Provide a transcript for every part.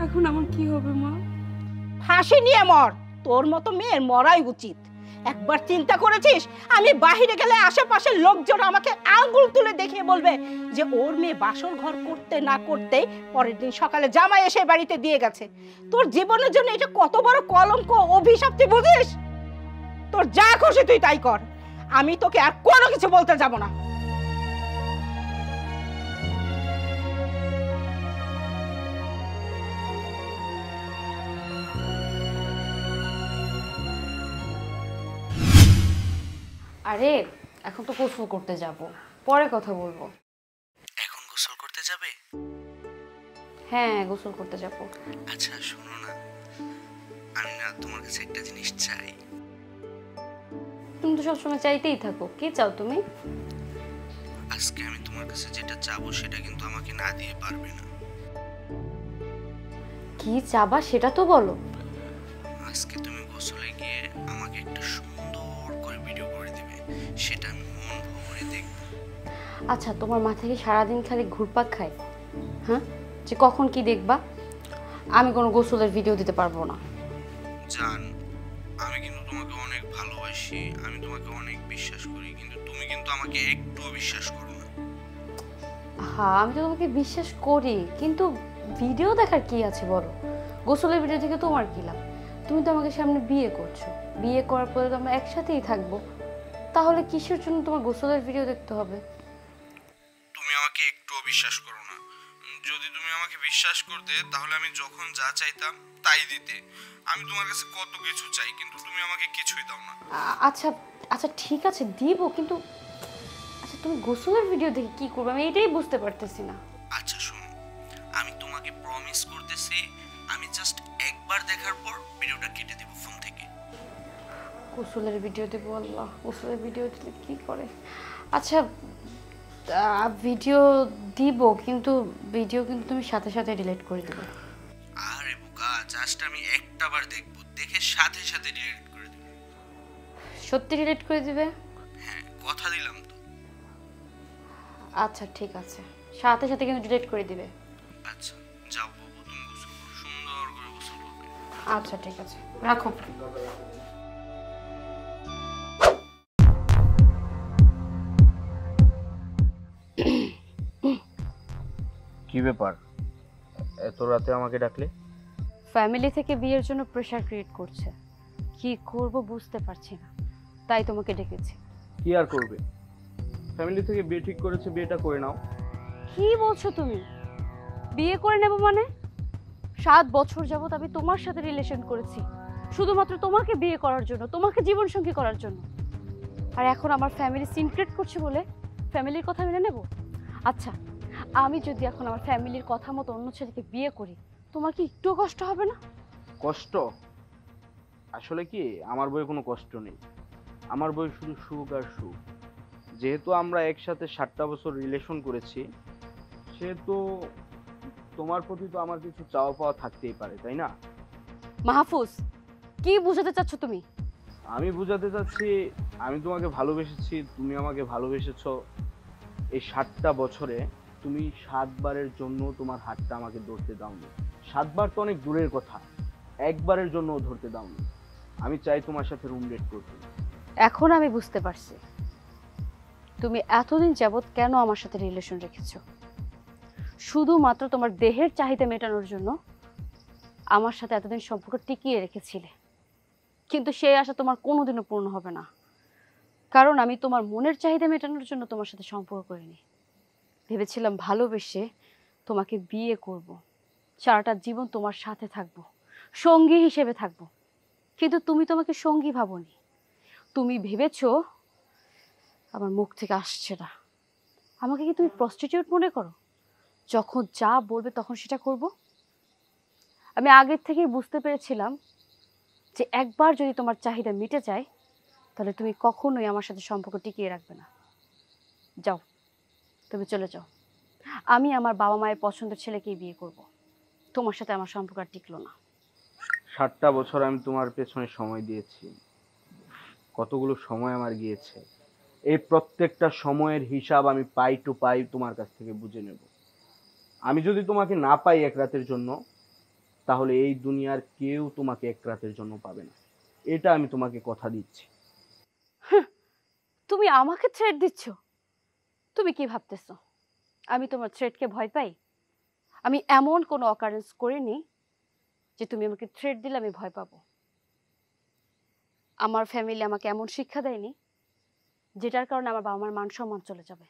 এখন আমার কি হবে মা? ফাঁসি নিয়ে মর, তোর মতো মেয়ের মরাই উচিত। একবার চিন্তা করেছিস আমি বাহিরে গেলে আশেপাশের লোকজন আমাকে আঙ্গুল তুলে দেখিয়ে বলবে যে ওর মেয়ে বাসর ঘর করতে না করতেই পরের দিন সকালে জামাই এসে বাড়িতে দিয়ে গেছে। তোর জীবনের জন্য এটা কত বড় কলঙ্ক, অভিশাপ তুই বুঝিস? তোর যা খুশি তুই তাই কর, আমি তোকে আর কোনো কিছু বলতে যাব না। আরে এখন তো গোসল করতে যাব, পরে কথা বলবো। এখন গোসল করতে যাবে? হ্যাঁ গোসল করতে যাব। আচ্ছা শোনো না, আমি না তোমার কাছে একটা জিনিস চাই। তুমি তো সবসময় চাইতেই থাকো, কি চাও তুমি? আজকে আমি তোমার কাছে যেটা চাবো সেটা কিন্তু আমাকে না দিয়ে পারবে না। কি চাবা সেটা তো বলো। আজকে তুমি গোসলে গিয়ে আমাকে একটা সুন্দর করে ভিডিও করে দিবে, সেটা আমি মন ভরে দেখব। আচ্ছা তোমার মাথা কি সারাদিন খালি ঘুরপাক খায়? হ্যাঁ, যে কখন কি দেখবা? আমি কোনো গোসলের ভিডিও দিতে পারবো না। জান, আমি কিন্তু তোমাকে অনেক ভালোবাসি, আমি তোমাকে অনেক বিশ্বাস করি, কিন্তু তুমি কিন্তু আমাকে একটুও বিশ্বাস করো না। হ্যাঁ আমি তো তোমাকে বিশ্বাস করি, কিন্তু ভিডিও দেখার কি আছে বলো? গোসলের ভিডিও থেকে তোমার কি লাভ? তুমি তো আমাকে সামনে বিয়ে করছো, বিয়ে করার পরে তো আমরা একসাথেই থাকবো, তাহলে কিসের জন্য তোমার গোসলের ভিডিও দেখতে হবে? তুমি আমাকে একটুও বিশ্বাস করো না। যদি তুমি আমাকে বিশ্বাস করতে তাহলে আমি যখন যা চাইতাম তাই দিতে। আমি তোমার কাছে কত কিছু চাই, কিন্তু তুমি আমাকে কিছুই দাও না। আচ্ছা আচ্ছা ঠিক আছে দিব, কিন্তু আচ্ছা তুমি গোসলের ভিডিও দেখে কি করবে আমি এটাই বুঝতে পারতেছি না। আচ্ছা শোনো, আমি তোমাকে প্রমিস করতেছি, আমি জাস্ট একবার দেখার পর ভিডিওটা কেটে দেব ফোন থেকে। গোসলের ভিডিও দেবো? আল্লাহ, গোসলের ভিডিও দিলে কি করে? আচ্ছা ভিডিও দিব, কিন্তু ভিডিও কিন্তু তুমি সাথে সাথে ডিলিট করে দেবে। আরে বোকা, জাস্ট আমি একটা বার দেখব, দেখে সাথে সাথে ডিলিট করে দেব। সত্যি ডিলিট করে দিবে? হ্যাঁ কথা দিলাম তো। আচ্ছা ঠিক আছে, সাথে সাথে কিন্তু ডিলিট করে দিবে। আচ্ছা যাও বাবু, তুমি গোসল করো, সুন্দর করে গোসল করবে। আচ্ছা ঠিক আছে, রাখো। কি ব্যাপার, এত রাতে আমাকে ডাকলে? ফ্যামিলি থেকে বিয়ের জন্য প্রেশার ক্রিয়েট করছে, কি করব বুঝতে পারছি না, তাই তোমাকে ডেকেছি। কি আর করবে, ফ্যামিলি থেকে বিয়ে ঠিক করেছে, বিয়েটা করে নাও। কি বলছো তুমি? বিয়ে করে নেব মানে? 7 বছর যাবত আমি তোমার সাথে রিলেশন করেছি শুধুমাত্র তোমাকে বিয়ে করার জন্য, তোমাকে জীবনসঙ্গী করার জন্য, আর এখন আমার ফ্যামিলি সিনক্রেট করছে বলে ফ্যামিলির কথা মেনে নেব? আচ্ছা আমি যদি এখন আমার ফ্যামিলির কথা মতো অন্য ছেলেকে বিয়ে করি, তোমার কি একটু কষ্ট হবে না? কষ্ট? আসলে কি, আমার বইয়ে কোনো কষ্ট নেই, আমার বই শুধু সুখ আর সুখ। যেহেতু আমরা একসাথে 7টা বছর রিলেশন করেছি, সেহেতু তোমার প্রতি তো আমার কিছু চাওয়া পাওয়া থাকতেই পারে, তাই না? মাহফুজ, কি বুঝাতে চাচ্ছ তুমি? আমি বুঝাতে চাচ্ছি, আমি তোমাকে ভালোবেসেছি, তুমি আমাকে ভালোবেসেছো। এই 7টা বছরে তুমি 7 বারের জন্য তোমার হাতটা আমাকে ধরতে দাওনি। 7 বার তো অনেক দূরের কথা, একবারের জন্য ধরতে দাওনি। আমি চাই তোমার সাথে রুম ডেট করতে। এখন আমি বুঝতে পারছি তুমি এতদিন যাবত কেন আমার সাথে রিলেশন রেখেছো। শুধুমাত্র তোমার দেহের চাহিদা মেটানোর জন্য আমার সাথে এতদিন সম্পর্ক টিকিয়ে রেখেছিলে, কিন্তু সেই আশা তোমার কোনোদিনও পূর্ণ হবে না, কারণ আমি তোমার মনের চাহিদা মেটানোর জন্য তোমার সাথে সম্পর্ক করিনি। ভেবেছিলাম ভালোবেসে তোমাকে বিয়ে করব, সারাটা জীবন তোমার সাথে থাকবো, সঙ্গী হিসেবে থাকবো, কিন্তু তুমি তোমাকে সঙ্গী ভাবনি, তুমি ভেবেছো আমার মুখ থেকে আসছে না। আমাকে কি তুমি প্রস্টিটিউট মনে করো? যখন যা বলবে তখন সেটা করব? আমি আগের থেকেই বুঝতে পেরেছিলাম যে একবার যদি তোমার চাহিদা মিটে যায় তাহলে তুমি কখনোই আমার সাথে সম্পর্ক টিকিয়ে রাখবে না। যাও, তুমি চলে যাও, আমি আমার বাবা মায়ের পছন্দের ছেলেকেই বিয়ে করব, তোমার সাথে আমার সম্পর্ক আর টিকলো না। 7টা বছর আমি তোমার পেছনে সময় দিয়েছি, কতগুলো সময় আমার গিয়েছে। এই প্রত্যেকটা সময়ের হিসাব আমি পাই টু পাই তোমার কাছ থেকে বুঝে নেব। আমি যদি তোমাকে না পাই এক রাতের জন্য, তাহলে এই দুনিয়ার কেউ তোমাকে এক রাতের জন্য পাবে না, এটা আমি তোমাকে কথা দিচ্ছি। তুমি আমাকে থ্রেট দিচ্ছ? তুমি কি ভাবতেছো আমি তোমার থ্রেটকে ভয় পাই? আমি এমন কোনো অকারেন্স করিনি যে তুমি আমাকে থ্রেট দিলে আমি ভয় পাবো। আমার ফ্যামিলি আমাকে এমন শিক্ষা দেয়নি যেটার কারণে আমার বাবা মার মান সম্মান চলে যাবে।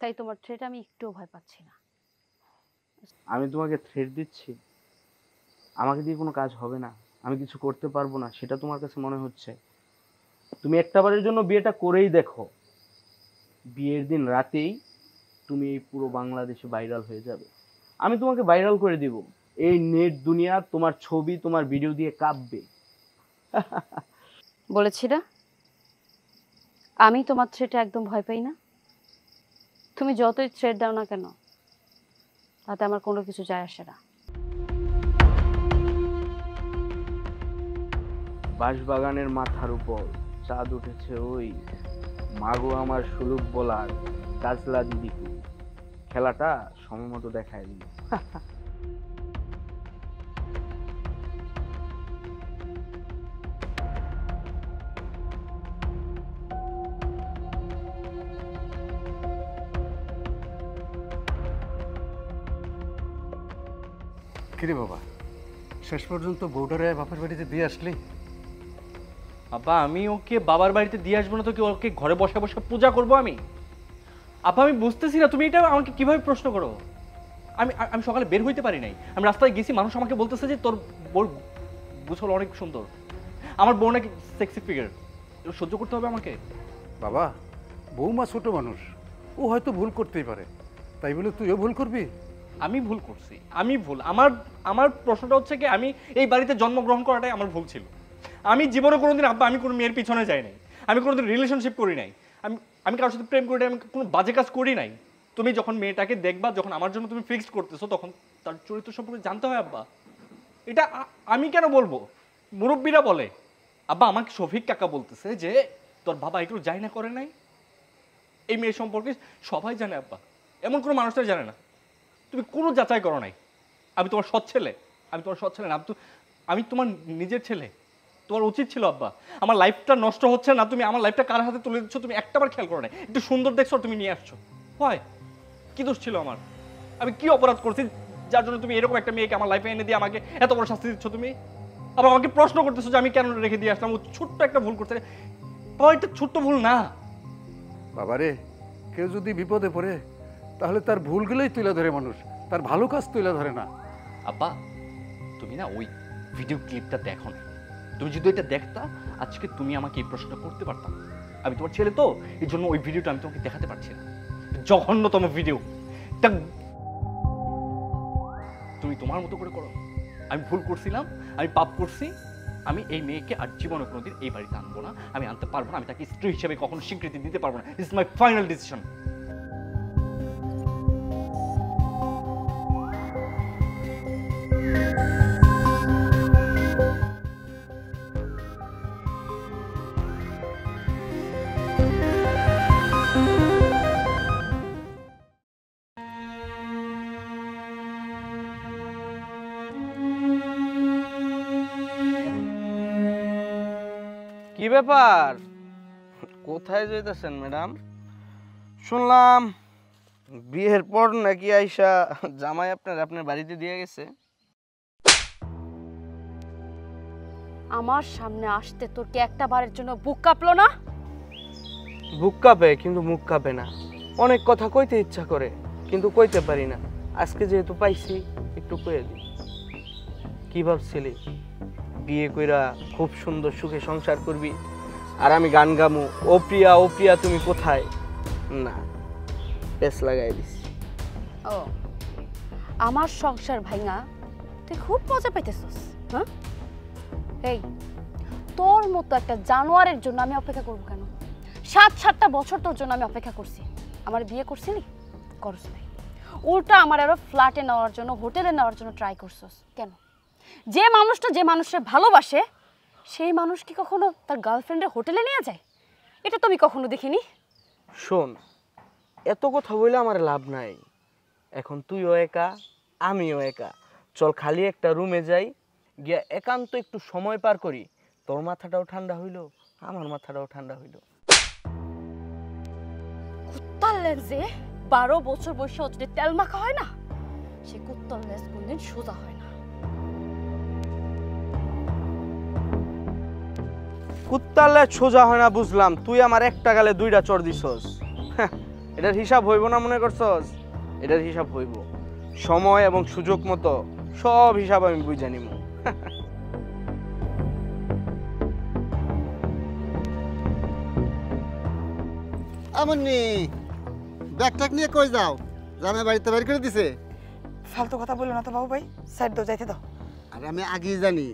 তাই তোমার থ্রেট আমি একটুও ভয় পাচ্ছি না। আমি তোমাকে থ্রেট দিচ্ছি? আমাকে দিয়ে কোনো কাজ হবে না, আমি কিছু করতে পারবো না, সেটা তোমার কাছে মনে হচ্ছে? তুমি একটাবারের জন্য বিয়েটা করেই দেখো, বিয়ের দিন রাতেই তুমি এই পুরো বাংলাদেশে ভাইরাল হয়ে যাবে। আমি তোমাকে ভাইরাল করে দিব, এই নেট দুনিয়া তোমার ছবি তোমার ভিডিও দিয়ে কাঁপবে। বলেছি না আমি তোমার থ্রেটে একদম ভয় পাই না। তুমি যতই থ্রেট দাও না কেন তাতে আমার কোনো কিছু যায় আসে না। বাঁশবাগানের মাথার উপর চাঁদ উঠেছে ওই, মাগো আমার সুলুক বলার কাজলা দিদিকে, খেলাটা সময় মতো দেখায় দিল। কিরে বাবা, শেষ পর্যন্ত বউডারে বাপের বাড়িতে দিয়ে আসলি? আপা আমি ওকে বাবার বাড়িতে দিয়ে আসবো না তো কি ওকে ঘরে বসে বসে পূজা করব আমি? আপা আমি বুঝতেছি না তুমি এটা আমাকে কিভাবে প্রশ্ন করো। আমি আমি সকালে বের হইতে পারি নাই, আমি রাস্তায় গেছি, মানুষ আমাকে বলতেছে যে তোর বোর গোছল অনেক সুন্দর, আমার বউ নাকি সেক্সি ফিগার, সহ্য করতে হবে আমাকে? বাবা, বৌমা ছোট মানুষ, ও হয়তো ভুল করতেই পারে, তাই বলে তুইও ভুল করবি? আমি ভুল করছি, আমি ভুল। আমার প্রশ্নটা হচ্ছে কি আমি এই বাড়িতে জন্মগ্রহণ করাটাই আমার ভুল ছিল। আমি জীবনে কোনোদিন আব্বা আমি কোনো মেয়ের পিছনে যাই নাই, আমি কোনোদিন রিলেশনশিপ করি নাই, আমি কারোর সাথে প্রেম করি নাই, আমি কোনো বাজে কাজ করি নাই। তুমি যখন মেয়েটাকে দেখবা, যখন আমার জন্য তুমি ফিক্সড করতেছো, তখন তার চরিত্র সম্পর্কে জানতে হয় আব্বা। এটা আমি কেন বলবো, মুরব্বীরা বলে। আব্বা আমাকে শফিক কাকা বলতেছে যে তোর বাবা একটু যাই না করে নাই, এই মেয়ে সম্পর্কে সবাই জানে আব্বা, এমন কোনো মানুষটা জানে না। তুমি কোনো যাচাই করো নাই। আমি তোমার সৎ ছেলে, আমি তোমার সৎ ছেলে না, আমি তোমার নিজের ছেলে। তোমার উচিত ছিল আব্বা, আমার লাইফটা নষ্ট হচ্ছে না, তুমি আমার লাইফটা কার হাতে তুলে দিচ্ছ তুমি একটাবার খেয়াল করো না। একটু সুন্দর দেখছো তুমি নিয়ে আসছো, হয় কি দোষ ছিল আমার? আমি কি অপরাধ করছি যার জন্য তুমি এরকম একটা মেয়েকে আমার লাইফে এনে দিয়ে আমাকে এত বড় শাস্তি দিচ্ছ? তুমি আবার আমাকে প্রশ্ন করতেছো যে আমি কেন রেখে দিয়ে আসলাম। ও ছোট্ট একটা ভুল করতে, বাবা এটা ছোট্ট ভুল না। বাবারে, কেউ যদি বিপদে পড়ে তাহলে তার ভুলগুলোই তুলে ধরে মানুষ, তার ভালো কাজ তুলে ধরে না। আব্বা তুমি না ওই ভিডিও ক্লিপটা দেখো না, তুমি যদি এটা দেখতা আজকে তুমি আমাকে এই প্রশ্নটা করতে পারতাম। আমি তোমার ছেলে তো, এই জন্য ওই ভিডিওটা আমি তোমাকে দেখাতে পারছি না। জঘন্যতম ভিডিও, তুমি তোমার মতো করে করো। আমি ভুল করছিলাম, আমি পাপ করছি, আমি এই মেয়েকে আর জীবনে কোনোদিন এই বাড়িতে আনবো না, আমি আনতে পারবো না, আমি তাকে স্ত্রী হিসেবে কখনো স্বীকৃতি দিতে পারবো না। This is my final decision. কি ব্যাপার, কোথায় যাইতেছেন ম্যাডাম? শুনলাম বিয়ের পর নাকি আইসা জামাই আপনার বাড়িতে দিয়ে গেছে। আমার সামনে আসতে তোর কি একটা বারের জন্য বুক কাঁপলো না? বুক কাঁপে কিন্তু মুখ কাঁপে না। অনেক কথা কইতে ইচ্ছা করে কিন্তু কইতে পারি না। আজকে যেহেতু পাইছি একটু কয়ে দিই। কি ভাবছিলি বিয়ে কইরা খুব সুন্দর সুখে সংসার করবি আর আমি গান গামু ও প্রিয়া ও প্রিয়া তুমি কোথায়? না, পেস লাগাই দিস। ও আমার সংসার ভাঙা তুই খুব মজা পাইতেছস? হ্যাঁ, এই তোর মতো একটা জানোয়ারের জন্য আমি অপেক্ষা করবো কেন? 7-7টা বছর তোর জন্য আমি অপেক্ষা করছি। আমার বিয়ে করছিলি? করছ নাই, উল্টা আমার আরো ফ্ল্যাটে নেওয়ার জন্য, হোটেলে নেওয়ার জন্য ট্রাই করছস কেন? যে মানুষটা যে মানুষের ভালোবাসে সেই মানুষ কি কখনো তার গার্লফ্রেন্ডের হোটেলে নিয়ে যায়? এটা তো আমি কখনো দেখিনি। শোন, এত কথা বলে আমার লাভ নাই। এখন তুইও একা আমিও একা, চল খালি একটা রুমে যাই, গিয়া একান্ত একটু সময় পার করি। তোর মাথাটাও ঠান্ডা হইলো, আমার মাথাটাও ঠান্ডা হইলো। কুত্তার লেজ যে 12 বছর বয়সে যদি তেল মাখা হয় না, সে কুত্তার লেজ কোনদিন সোজা হয় না। কুত্তার লেজ সোজা হয় না বুঝলাম, তুই আমার একটা গালে 2টা চড় দিছস। এটার হিসাব হইব না মনে করছস? এটার হিসাব হইব, সময় এবং সুযোগ মতো সব হিসাব আমি বুঝে নিব। আমনি ব্যাগ ট্যাগ নিয়ে কই যাও? জামাই বাড়িতে বের করে দিছে? ফালতু কথা বলো না তো বাবু ভাই, সাইড দাও, যাইতে দাও। আরে আমি আগেই জানি,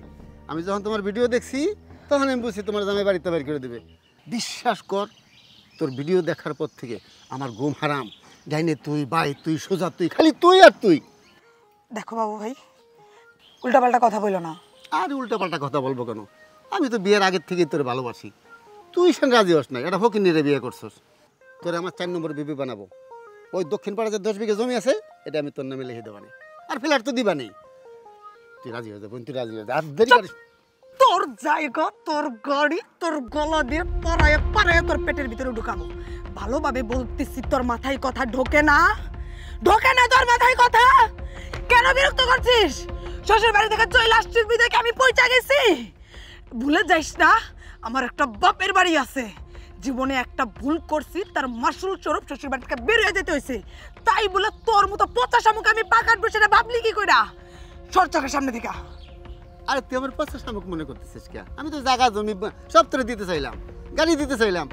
আমি যখন তোমার ভিডিও দেখছি তখন আমি বুঝছি তোমার জামাই বাড়িতে বের করে দেবে। বিশ্বাস কর, তোর ভিডিও দেখার পর থেকে আমার ঘুম হারাম। যাইনে তুই বাই, তুই সোজা, তুই খালি তুই আর তুই। দেখো বাবু ভাই, উল্টাপাল্টা কথা বলো না। আর উল্টা পাল্টা কথা বলবো কেন? আমি তো বিয়ের আগের থেকেই তোর ভালোবাসি। তুই সঙ্গে রাজি হস না, এটা ফকিন্নিরে বিয়ে করছস। তোর আমার 4 নম্বর বিবি বানাবো। ওই দক্ষিণ পাড়া যে 10 বিঘা জমি আছে, এটা আমি তোর নামে লিখে দেবা নেই। আর ফ্ল্যাট তো দিবা নেই। তুই রাজি হয়ে যাবো, তুই রাজি হয়ে যা। আর দেরি করিস। তোর জায়গা, তোর গাড়ি, তোর গলা দিয়ে পাড়ায় পাড়ায় তোর পেটের ভিতরে ঢুকাবো। ভালোভাবে বলতেছি, তোর মাথায় কথা ঢোকে না? ঢোকে না তোর মাথায় কথা? কেন বিরক্ত করছিস? শ্বশুর বাড়ি থেকে চলে আসছিস বিদায় আমি পৌঁছা গেছি। ভুলে যাইস না, আমার একটা বাপের বাড়ি আছে। জীবনে একটা ভুল করছি, তার মাসুল স্বরূপ শ্বশুর বাড়ি থেকে বের হয়ে যেতে হয়েছে। তাই বলে তোর মতো পচা শামুক আমি পাকাট বসে ভাবলি কি কইরা? সর চোখের সামনে থেকে। আরে তুই আমার পাশে শামুক মনে করতেছিস কে? আমি তো জায়গা জমি সব তোরে দিতে চাইলাম, গাড়ি দিতে চাইলাম।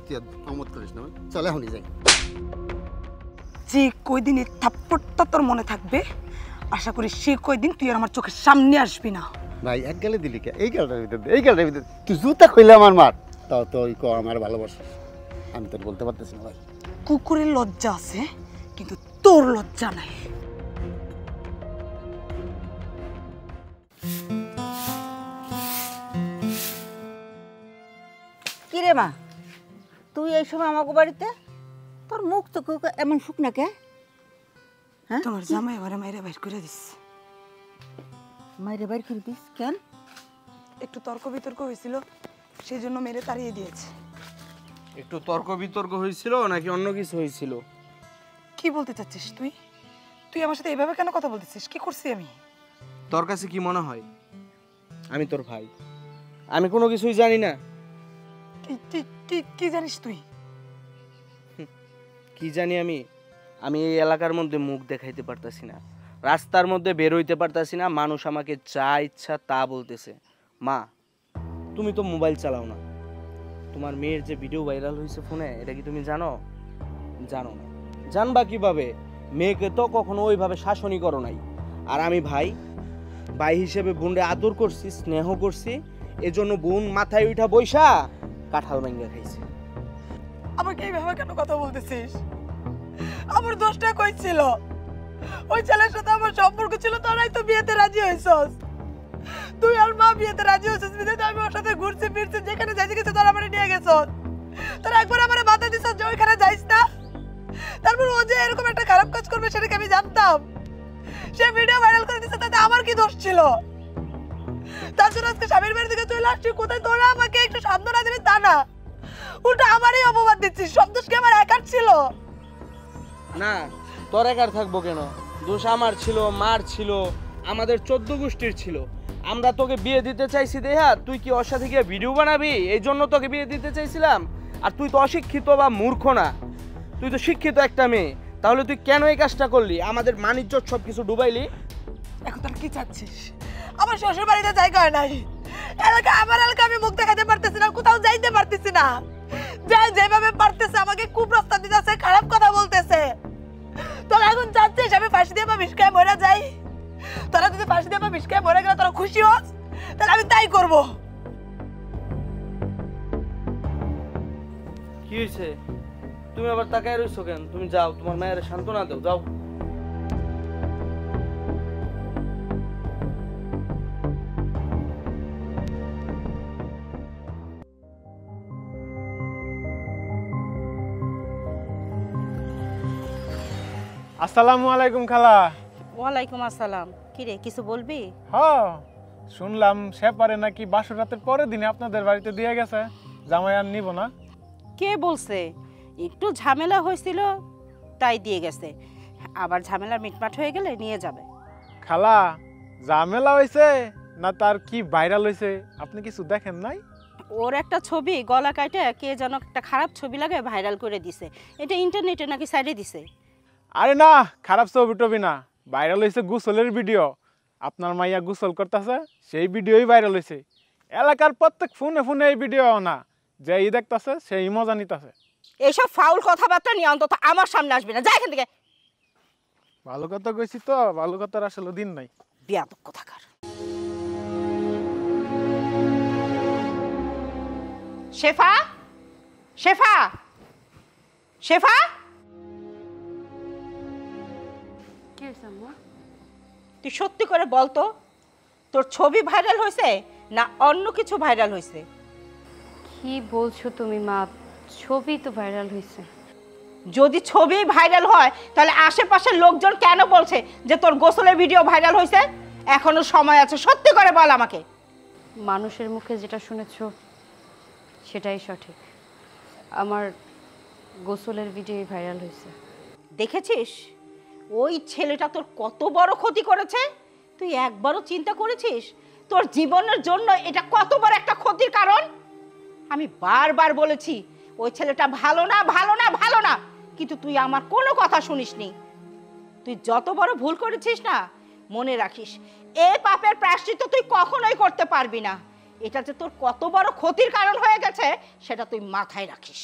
তুই আমত করিস না, চল এখনই যাই। যে কয়দিন এই থাপ্পড়টা তোর মনে থাকবে, আশা করি সে কয়দিন তুই আর আমার চোখের সামনে আসবি না। ভাই এক গালে দিলি কে? এই গালটার ভিতরে, এই গালটার ভিতরে তুই জুতা খুইলে আমার মার। তাও তো ওই আমার ভালোবাসা আমি তোর বলতে পারতেছি না ভাই। কুকুরের লজ্জা আছে, কিন্তু তোর লজ্জা নাই। কি রে মা, তুই এই সময় আমাকে বাড়িতে? তোর মুখ তো এমন শুকনা কে? হ্যাঁ, তোমার জামাই এবারে মাইরে বাইর করে দিস। মাইরে বাইর করে দিস কেন? একটু তর্ক বিতর্ক হয়েছিল, সেই জন্য মেরে তাড়িয়ে দিয়েছে। একটু তর্ক বিতর্ক হয়েছিল নাকি অন্য কিছু হয়েছিল? কি বলতে চাচ্ছিস তুই? তুই আমার সাথে এইভাবে কেন কথা বলতেছিস? কি করছি আমি? তোর কাছে কি মনে হয় আমি তোর ভাই? আমি কোনো কিছুই জানি না। কি জানিস তুই? কি জানি আমি? আমি এই এলাকার মধ্যে মুখ দেখাইতে পারতাছি না, রাস্তার মধ্যে বের হইতে পারতাছি না। মানুষ আমাকে যা ইচ্ছা তা বলতেছে। মা, তুমি তো মোবাইল চালাও না, তোমার মেয়ের যে ভিডিও ভাইরাল হয়েছে ফোনে, এটা কি তুমি জানো? জানো না। জানবা কিভাবে? মেয়েকে তো কখনো ওইভাবে শাসনই করো নাই। আর আমি ভাই হিসেবে বোনরে আদর করছি, স্নেহ করছি, এজন্য বোন মাথায় উঠা বৈশা কাঁঠাল ভাঙ্গা খাইছে। আমাকে এইভাবে কেন কথা বলতেছিস? আমার দোষটা কই ছিল? ওই ছেলের সাথে আমার সম্পর্ক ছিল, তোরাই তো বিয়েতে রাজি হইছস। তুই আর মা বিয়েতে রাজি হইছস, বিয়েতে আমি ওর সাথে ঘুরছি ফিরছি, যেখানে যাইতে গেছে তোরা আমারে নিয়ে গেছস। তোরা একবার আমারে বাধা দিছস যে ওইখানে যাইস না। তারপর ও যে এরকম একটা খারাপ কাজ করবে সেটা কি আমি জানতাম? সে ভিডিও ভাইরাল করে দিছে, তাতে আমার কি দোষ ছিল? তার জন্য আজকে স্বামীর বাড়ি থেকে চলে আসছি, কোথায় তোরা আমাকে একটু সান্ত্বনা দিবি তা না, উল্টা আমারই অপবাদ দিচ্ছিস। সব দোষ কি আমার একার ছিল? না, তোর একার থাকবো কেন? দোষ আমার ছিল, মার ছিল, আমাদের 14 গোষ্ঠীর ছিল। আমরা তোকে বিয়ে দিতে চাইছি দেহা, তুই কি ওর সাথে গিয়ে ভিডিও বানাবি? এই জন্য তোকে বিয়ে দিতে চাইছিলাম। আর তুই তো অশিক্ষিত বা মূর্খ না, তুই তো শিক্ষিত একটা মেয়ে। তাহলে তুই কেন এই কাজটা করলি? আমাদের মানিজ্য সব কিছু ডুবাইলি। এখন তোর কি চাচ্ছিস? আমার শ্বশুর বাড়িতে জায়গা হয় নাই, আমার এলাকা আমি মুখ দেখাতে পারতেছি না, কোথাও যাইতে পারতেছি না। যেভাবে পারতেছে আমাকে কুপ্রস্তাব দিতেছে, খারাপ কথা বলতেছে। তোরা এখন চাচ্ছিস আমি ফাঁসি দিয়ে বা বিষ খেয়ে মরে যাই? তোরা যদি ফাঁসি দিয়ে বা বিষ খেয়ে মরে গেলে তোরা খুশি হস, তাহলে আমি তাই করবো। কি হয়েছে? তুমি আবার তাকায় রইছো কেন? তুমি যাও, তোমার মায়ের সান্ত্বনা দাও, যাও। আসসালামু আলাইকুম খালা। ওয়ালাইকুম আসসালাম। কিরে কিছু বলবি? হ্যাঁ শুনলাম সে পারে নাকি বাসর রাতের পরের দিনে আপনাদের বাড়িতে দিয়ে গেছে, জামাই আর নিব না। কে বলছে? একটু ঝামেলা হয়েছিল তাই দিয়ে গেছে, আবার ঝামেলা মিটমাট হয়ে গেলে নিয়ে যাবে। খালা ঝামেলা হয়েছে না তার কি ভাইরাল হয়েছে আপনি কিছু দেখেন নাই? ওর একটা ছবি গলা কাটে কে যেন একটা খারাপ ছবি লাগে ভাইরাল করে দিছে, এটা ইন্টারনেটে নাকি সাইডে দিছে। আরে না, খারাপ ছবি টবি না, ভাইরাল হয়েছে গোসলের ভিডিও। আপনার মাইয়া গোসল করতেছে সেই ভিডিওই ভাইরাল হয়েছে। এলাকার প্রত্যেক ফোনে ফোনে এই ভিডিও না, যেই দেখতেছে সেই মজা নিতেছে। এইসব ফাউল কথাবার্তা নিয়ে অন্তত আমার সামনে আসবে না, যা এখান থেকে। ভালো কথা কইছি তো, ভালো কথার আসলে দিন নাই। বিয়াদব কথাকার। শেফা, শেফা, শেফা, কি হয়েছে আম্মা? তুই সত্যি করে বল তো, তোর ছবি ভাইরাল হয়েছে না অন্য কিছু ভাইরাল হয়েছে? কি বলছো তুমি মা? ছবি তো ভাইরাল হয়েছে। যদি ছবি ভাইরাল হয় তাহলে আশেপাশের লোকজন কেন বলছে যে তোর গোসলের ভিডিও ভাইরাল হয়েছে? এখনো সময় আছে, সত্যি করে বল আমাকে। মানুষের মুখে যেটা শুনেছো সেটাই সঠিক। আমার গোসলের ভিডিও ভাইরাল হয়েছে। দেখেছিস ওই ছেলেটা তোর কত বড় ক্ষতি করেছে? তুই একবারও চিন্তা করেছিস তোর জীবনের জন্য এটা কত বড় একটা ক্ষতির কারণ? আমি বারবার বলেছি ওই ছেলেটা ভালো না, ভালো না, ভালো না, কিন্তু তুই আমার কোনো কথা শুনিসনি। তুই যত বড় ভুল করেছিস না, মনে রাখিস এই পাপের প্রায়শ্চিত্ত তুই কখনোই করতে পারবি না। এটা যে তোর কত বড় ক্ষতির কারণ হয়ে গেছে সেটা তুই মাথায় রাখিস।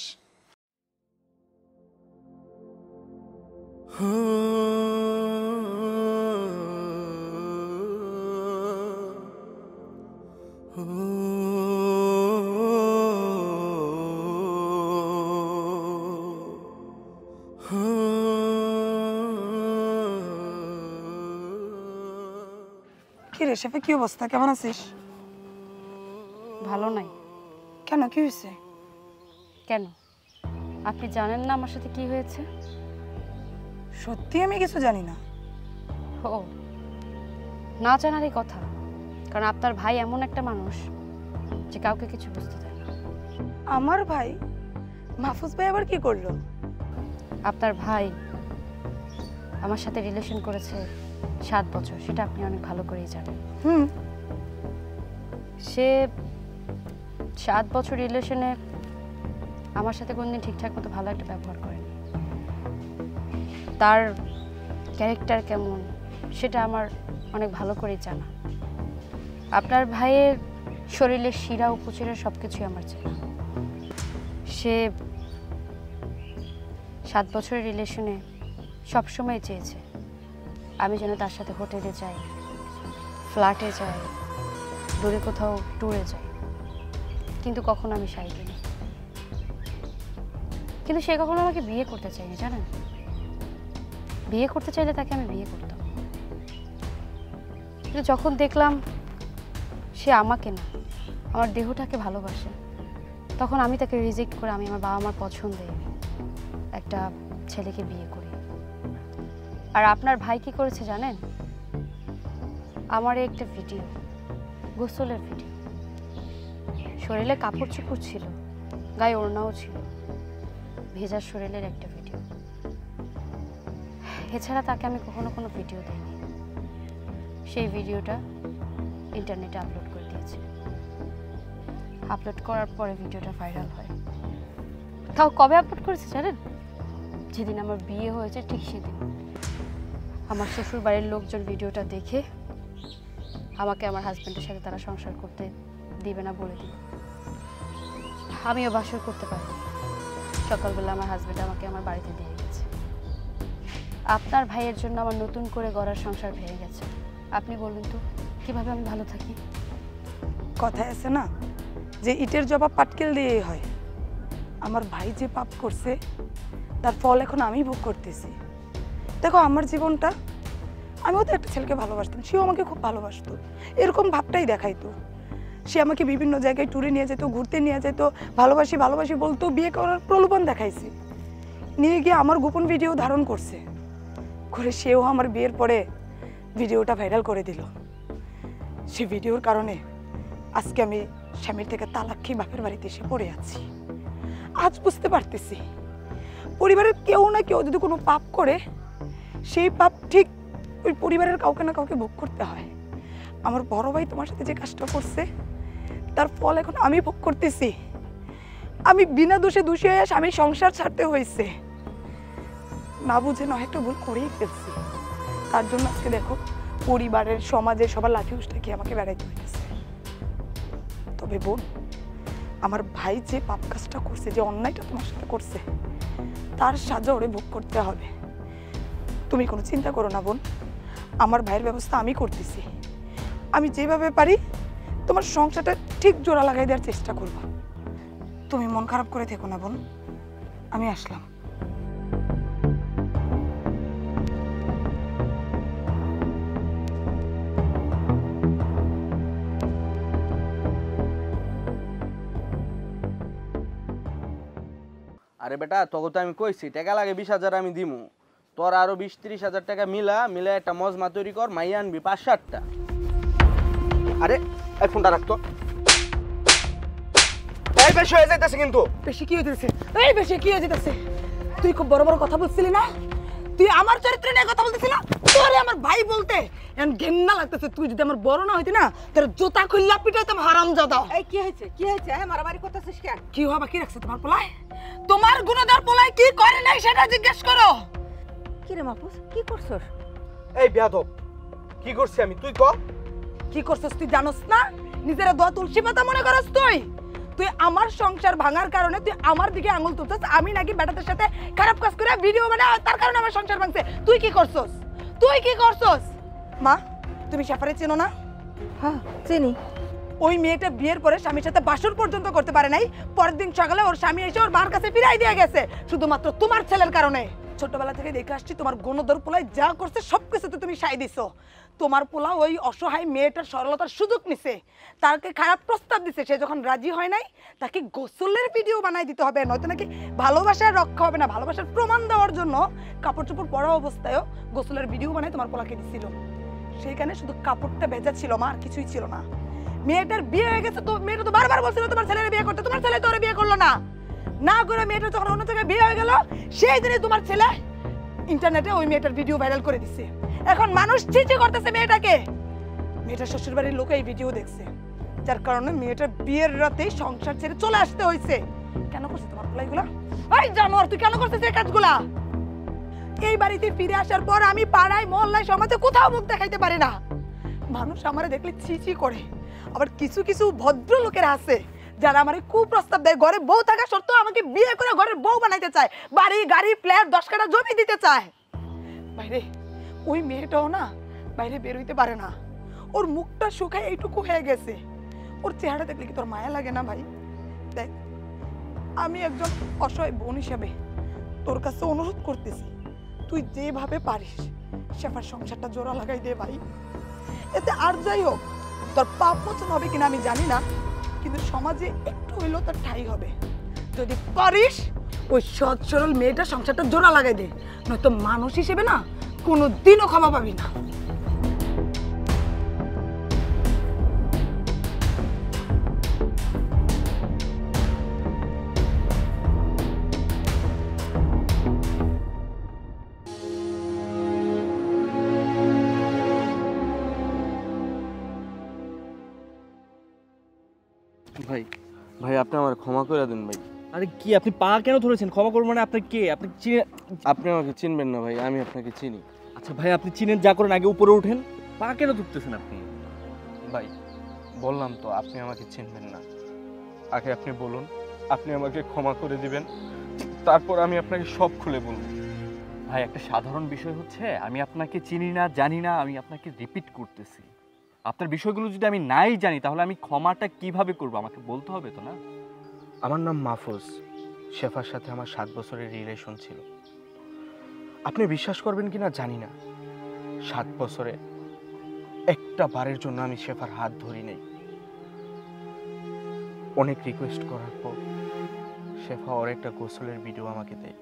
কি রে শেফা, কি অবস্থা, কেমন আছিস? ভালো নাই। কেন, কি হয়েছে? কেন আপনি জানেন না আমার সাথে কি হয়েছে? সত্যি আমি কিছু জানি না। ও না জানারই কথা, কারণ আপনার ভাই এমন একটা মানুষ যে কাউকে কিছু বুঝতে দেয় না। আমার ভাই? মাহফুজ ভাই আবার কি করলো? আপনার ভাই আমার সাথে রিলেশন করেছে 7 বছর, সেটা আপনি অনেক ভালো করেই জানেন। সে 7 বছর রিলেশনে আমার সাথে কোনদিন ঠিকঠাক মতো ভালো একটা ব্যবহার করেনি। তার ক্যারেক্টার কেমন সেটা আমার অনেক ভালো করেই জানা। আপনার ভাইয়ের শরীরের শিরা উপচিরা সব কিছুই আমার জানা। সে 7 বছরের রিলেশনে সবসময় চেয়েছে আমি যেন তার সাথে হোটেলে যাই, ফ্ল্যাটে যাই, দূরে কোথাও ট্যুরে যাই, কিন্তু কখনো আমি সাই দিইনি। কিন্তু সে কখনো আমাকে বিয়ে করতে চায়নি, জানেন? বিয়ে করতে চাইলে তাকে আমি বিয়ে করতাম, কিন্তু যখন দেখলাম সে আমাকে না আমার দেহটাকে ভালোবাসে, তখন আমি তাকে রিজেক্ট করে আমি আমার বাবা মার পছন্দে একটা ছেলেকে বিয়ে করি। আর আপনার ভাই কি করেছে জানেন? আমার একটা ভিডিও, গোসলের ভিডিও, শরীরে কাপড় চোপড় ছিল, গায়ে ওড়নাও ছিল, ভেজা শরীরের একটা ভিডিও। এছাড়া তাকে আমি কখনো কোনো ভিডিও দিইনি। সেই ভিডিওটা ইন্টারনেটে আপলোড করে দিয়েছে। আপলোড করার পরে ভিডিওটা ভাইরাল হয়। তাও কবে আপলোড করেছে জানেন? যেদিন আমার বিয়ে হয়েছে ঠিক সেদিন। আমার শ্বশুর বাড়ির লোকজন ভিডিওটা দেখে আমাকে আমার হাজব্যান্ডের সাথে তারা সংসার করতে দিবে না বলে দিল। আমিও বাসর করতে পারি। সকালবেলা আমার হাজব্যান্ড আমাকে আমার বাড়িতে দিয়ে গেছে। আপনার ভাইয়ের জন্য আমার নতুন করে গড়ার সংসার ভেঙে গেছে। আপনি বলুন তো কিভাবে আমি ভালো থাকি? কথায় আছে না যে ইটের জবাব পাটকেল দিয়েই হয়। আমার ভাই যে পাপ করছে তার ফল এখন আমি ভোগ করতেছি। দেখো আমার জীবনটা, আমিও তো একটা ছেলেকে ভালোবাসতাম, সেও আমাকে খুব ভালোবাসতো, এরকম ভাবটাই দেখাইতো। সে আমাকে বিভিন্ন জায়গায় ট্যুরে নিয়ে যেত, ঘুরতে নিয়ে যেত, ভালোবাসি ভালোবাসি বলতো, বিয়ে করার প্রলোভন দেখাইছে। নিয়ে গিয়ে আমার গোপন ভিডিও ধারণ করছে করে সেও আমার বিয়ের পরে ভিডিওটা ভাইরাল করে দিল। সেই ভিডিওর কারণে আজকে আমি স্বামীর থেকে তালাক খেয়ে বাপের বাড়িতে এসে পড়ে আছি। আজ বুঝতে পারতেছি পরিবারের কেউ না কেউ যদি কোনো পাপ করে সেই পাপ ঠিক ওই পরিবারের কাউকে না কাউকে ভোগ করতে হয়। আমার বড় ভাই তোমার সাথে যে কাজটা করছে তার ফল এখন আমি ভোগ করতেছি। আমি বিনা দোষে দোষী হয়ে স্বামীর সংসার ছাড়তে হয়েছে, না বুঝে নয় একটা ভুল করেই ফেলছি। তার জন্য আজকে দেখো পরিবারের সমাজের সবার লাঠি উষ্টা খেয়ে আমাকে বেড়াইতে হয়েছে। তবে বোন, আমার ভাই যে পাপ কাজটা করছে, যে অন্যায়টা তোমার সাথে করছে, তার সাজা ওরে ভোগ করতে হবে। তুমি কোনো চিন্তা করো না বোন, আমার ভাইয়ের ব্যবস্থা আমি করতেছি। আমি যেভাবে পারি তোমার সংসারটা ঠিক জোড়া লাগাই দেওয়ার চেষ্টা করব। তুমি মন খারাপ করে থেকো না বোন, আমি আসলাম। আরে বেটা, তোকে তো আমি কইছি টাকা লাগে 20,000 আমি দিমু, তোর আরো 20-30,000 টাকা মিলা একটা মজমা তৈরি কর, মাইয়া আনবি 5-7টা। আরে এই ফোনটা রাখতো, এই বেশি হয়ে যাইতেছে কিন্তু। বেশি কি হইতেছে? এই বেশি কি হয়ে যেতেছে? তুই খুব বড় বড় কথা বলছিলি না, তুই আমার চরিত্র নিয়ে কথা বলতেছিস না, তোরে আমার ভাই বলতে এখন ঘেন্না লাগতেছে। তুই যদি আমার বড় না হইতি না, তোর জুতা খুললা পিটাইতাম হারামজাদা। এই কি হয়েছে? কি হয়েছে? হ্যাঁ, মারামারি করতেছিস কেন? কি হবে কি রাখছে তোমার পোলায়? তোমার গুণদার পোলায় কি করে নাই সেটা জিজ্ঞেস করো। কি রে মাহফুজ, কি করছস? এই বেয়াদব, কি করছি আমি তুই ক? কি করছস তুই জানোস না? নিজের দোয়া তুলসী পাতা মনে করস তুই? তুই আমার সংসার ভাঙার কারণে তুই আমার দিকে আঙুল তুলছস। আমি নাকি বেটাদের সাথে খারাপ কাজ করে ভিডিও বানাই, তার কারণে আমার সংসার ভাঙছে। তুই কি করছস? তুই কি করছস? মা, তুমি শেফারে চেনো না? হ্যাঁ চিনি। ওই মেয়েটা বিয়ের পরে স্বামীর সাথে বাসর পর্যন্ত করতে পারে নাই, পরের দিন সকালে ওর স্বামী এসে ওর মার কাছে ফিরাই দিয়ে গেছে শুধুমাত্র তোমার ছেলের কারণে। ছোটবেলা থেকে দেখে আসছি তোমার গুণধর পোলায় যা করছে সবকিছুতে তুমি সাই দিছো। তোমার পোলা ওই অসহায় মেয়েটার সরলতার সুযোগ নিছে, তাকে খারাপ প্রস্তাব দিছে। সে যখন রাজি হয় নাই, তাকে গোসলের ভিডিও বানাই দিতে হবে, নয়তো নাকি ভালোবাসার রক্ষা হবে না। ভালোবাসার প্রমাণ দেওয়ার জন্য কাপড় চোপড় পরা অবস্থায়ও গোসলের ভিডিও বানাই তোমার পোলাকে দিছিল। সেইখানে শুধু কাপড়টা ভেজা ছিল মা, আর কিছুই ছিল না। মেয়েটার বিয়ে হয়ে গেছে তো মেয়েটা তো বারবার বলছিল তোমার ছেলের বিয়ে করতে, তোমার ছেলে তো ওরে বিয়ে করলো না। না করে মেয়েটা যখন অন্য জায়গায় বিয়ে হয়ে গেল, সেই দিনে তোমার ছেলে ইন্টারনেটে ওই মেয়েটার ভিডিও ভাইরাল করে দিছে। এখন মানুষ চিঠি করতেছে মেয়েটাকে। মেয়েটার শ্বশুর বাড়ির লোক এই ভিডিও দেখছে, যার কারণে মেয়েটার বিয়ের রাতেই সংসার ছেড়ে চলে আসতে হয়েছে। কেন করছে তোমার পোলা এগুলা? এই জানোয়ার, তুই কেন করছিস এই কাজগুলা? এই বাড়িতে ফিরে আসার পর আমি পাড়ায় মহল্লায় সমাজে কোথাও মুখ দেখাইতে পারি না। মানুষ আমারে দেখলে ছি ছি করে। আবার কিছু কিছু ভদ্র লোকেরা আছে যারা আমারে কুপ্রস্তাব দেয়, ঘরে বউ থাকা সত্ত্বেও আমাকে বিয়ে করে ঘরের বউ বানাইতে চায়, বাড়ি গাড়ি ফ্ল্যাট 10 কাঠা জমি দিতে চায়। বাইরে ওই মেয়েটাও না বাইরে বের হইতে পারে না, ওর মুখটা শুকায় এইটুকু হয়ে গেছে। ওর চেহারা দেখলে কি তোর মায়া লাগে না ভাই? দেখ, আমি একজন অসহায় বোন হিসেবে তোর কাছে অনুরোধ করতেছি, তুই যেভাবে পারিস শেফার সংসারটা জোড়া লাগাই দে ভাই। এতে আর যাই হোক তোর পাপ মোচন হবে কিনা আমি জানি না, কিন্তু সমাজে একটু হইলেও তোর ঠাই হবে। যদি পারিস ওই সৎ সরল মেয়েটা সংসারটা জোড়া লাগাই দে, নয়তো মানুষ হিসেবে না কোনোদিনও ক্ষমা পাবি না। ভাই ভাই আপনি আমার ক্ষমা করে দিন ভাই। আরে কি আপনি পা কেন ধরেছেন? ক্ষমা করবো মানে আপনি কে? আপনি আপনি আমাকে চিনবেন না ভাই, আমি আপনাকে চিনি। আচ্ছা ভাই, আপনি চিনেন, যা করেন আগে উপরে উঠেন। পা কেন ধরতেছেন আপনি? ভাই বললাম তো আপনি আমাকে চিনবেন না, আগে আপনি বলুন আপনি আমাকে ক্ষমা করে দিবেন, তারপর আমি আপনাকে সব খুলে বলবো। ভাই একটা সাধারণ বিষয় হচ্ছে, আমি আপনাকে চিনি না জানি না, আমি আপনাকে রিপিট করতেছি। আপনার বিষয়গুলো যদি আমি নাই জানি তাহলে আমি ক্ষমাটা কিভাবে করব? আমাকে বলতে হবে তো না? আমার নাম মাহফুজ, শেফার সাথে আমার 7 বছরের রিলেশন ছিল। আপনি বিশ্বাস করবেন কিনা জানি না, 7 বছরে একটা বারের জন্য আমি শেফার হাত ধরি নাই। অনেক রিকোয়েস্ট করার পর শেফা ওর একটা গোসলের ভিডিও আমাকে দেয়,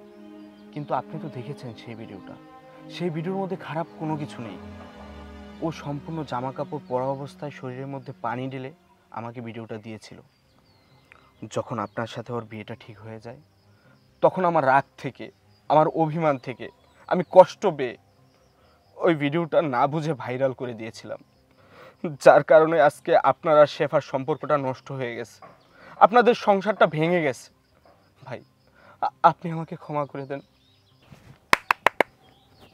কিন্তু আপনি তো দেখেছেন সেই ভিডিওটা। সেই ভিডিওর মধ্যে খারাপ কোনো কিছু নেই। ও সম্পূর্ণ জামা কাপড় পরা অবস্থায় শরীরের মধ্যে পানি ঢেলে আমাকে ভিডিওটা দিয়েছিল। যখন আপনার সাথে ওর বিয়েটা ঠিক হয়ে যায়, তখন আমার রাগ থেকে, আমার অভিমান থেকে আমি কষ্ট পেয়ে ওই ভিডিওটা না বুঝে ভাইরাল করে দিয়েছিলাম, যার কারণে আজকে আপনার আর শেফার সম্পর্কটা নষ্ট হয়ে গেছে, আপনাদের সংসারটা ভেঙে গেছে। ভাই, আপনি আমাকে ক্ষমা করে দেন।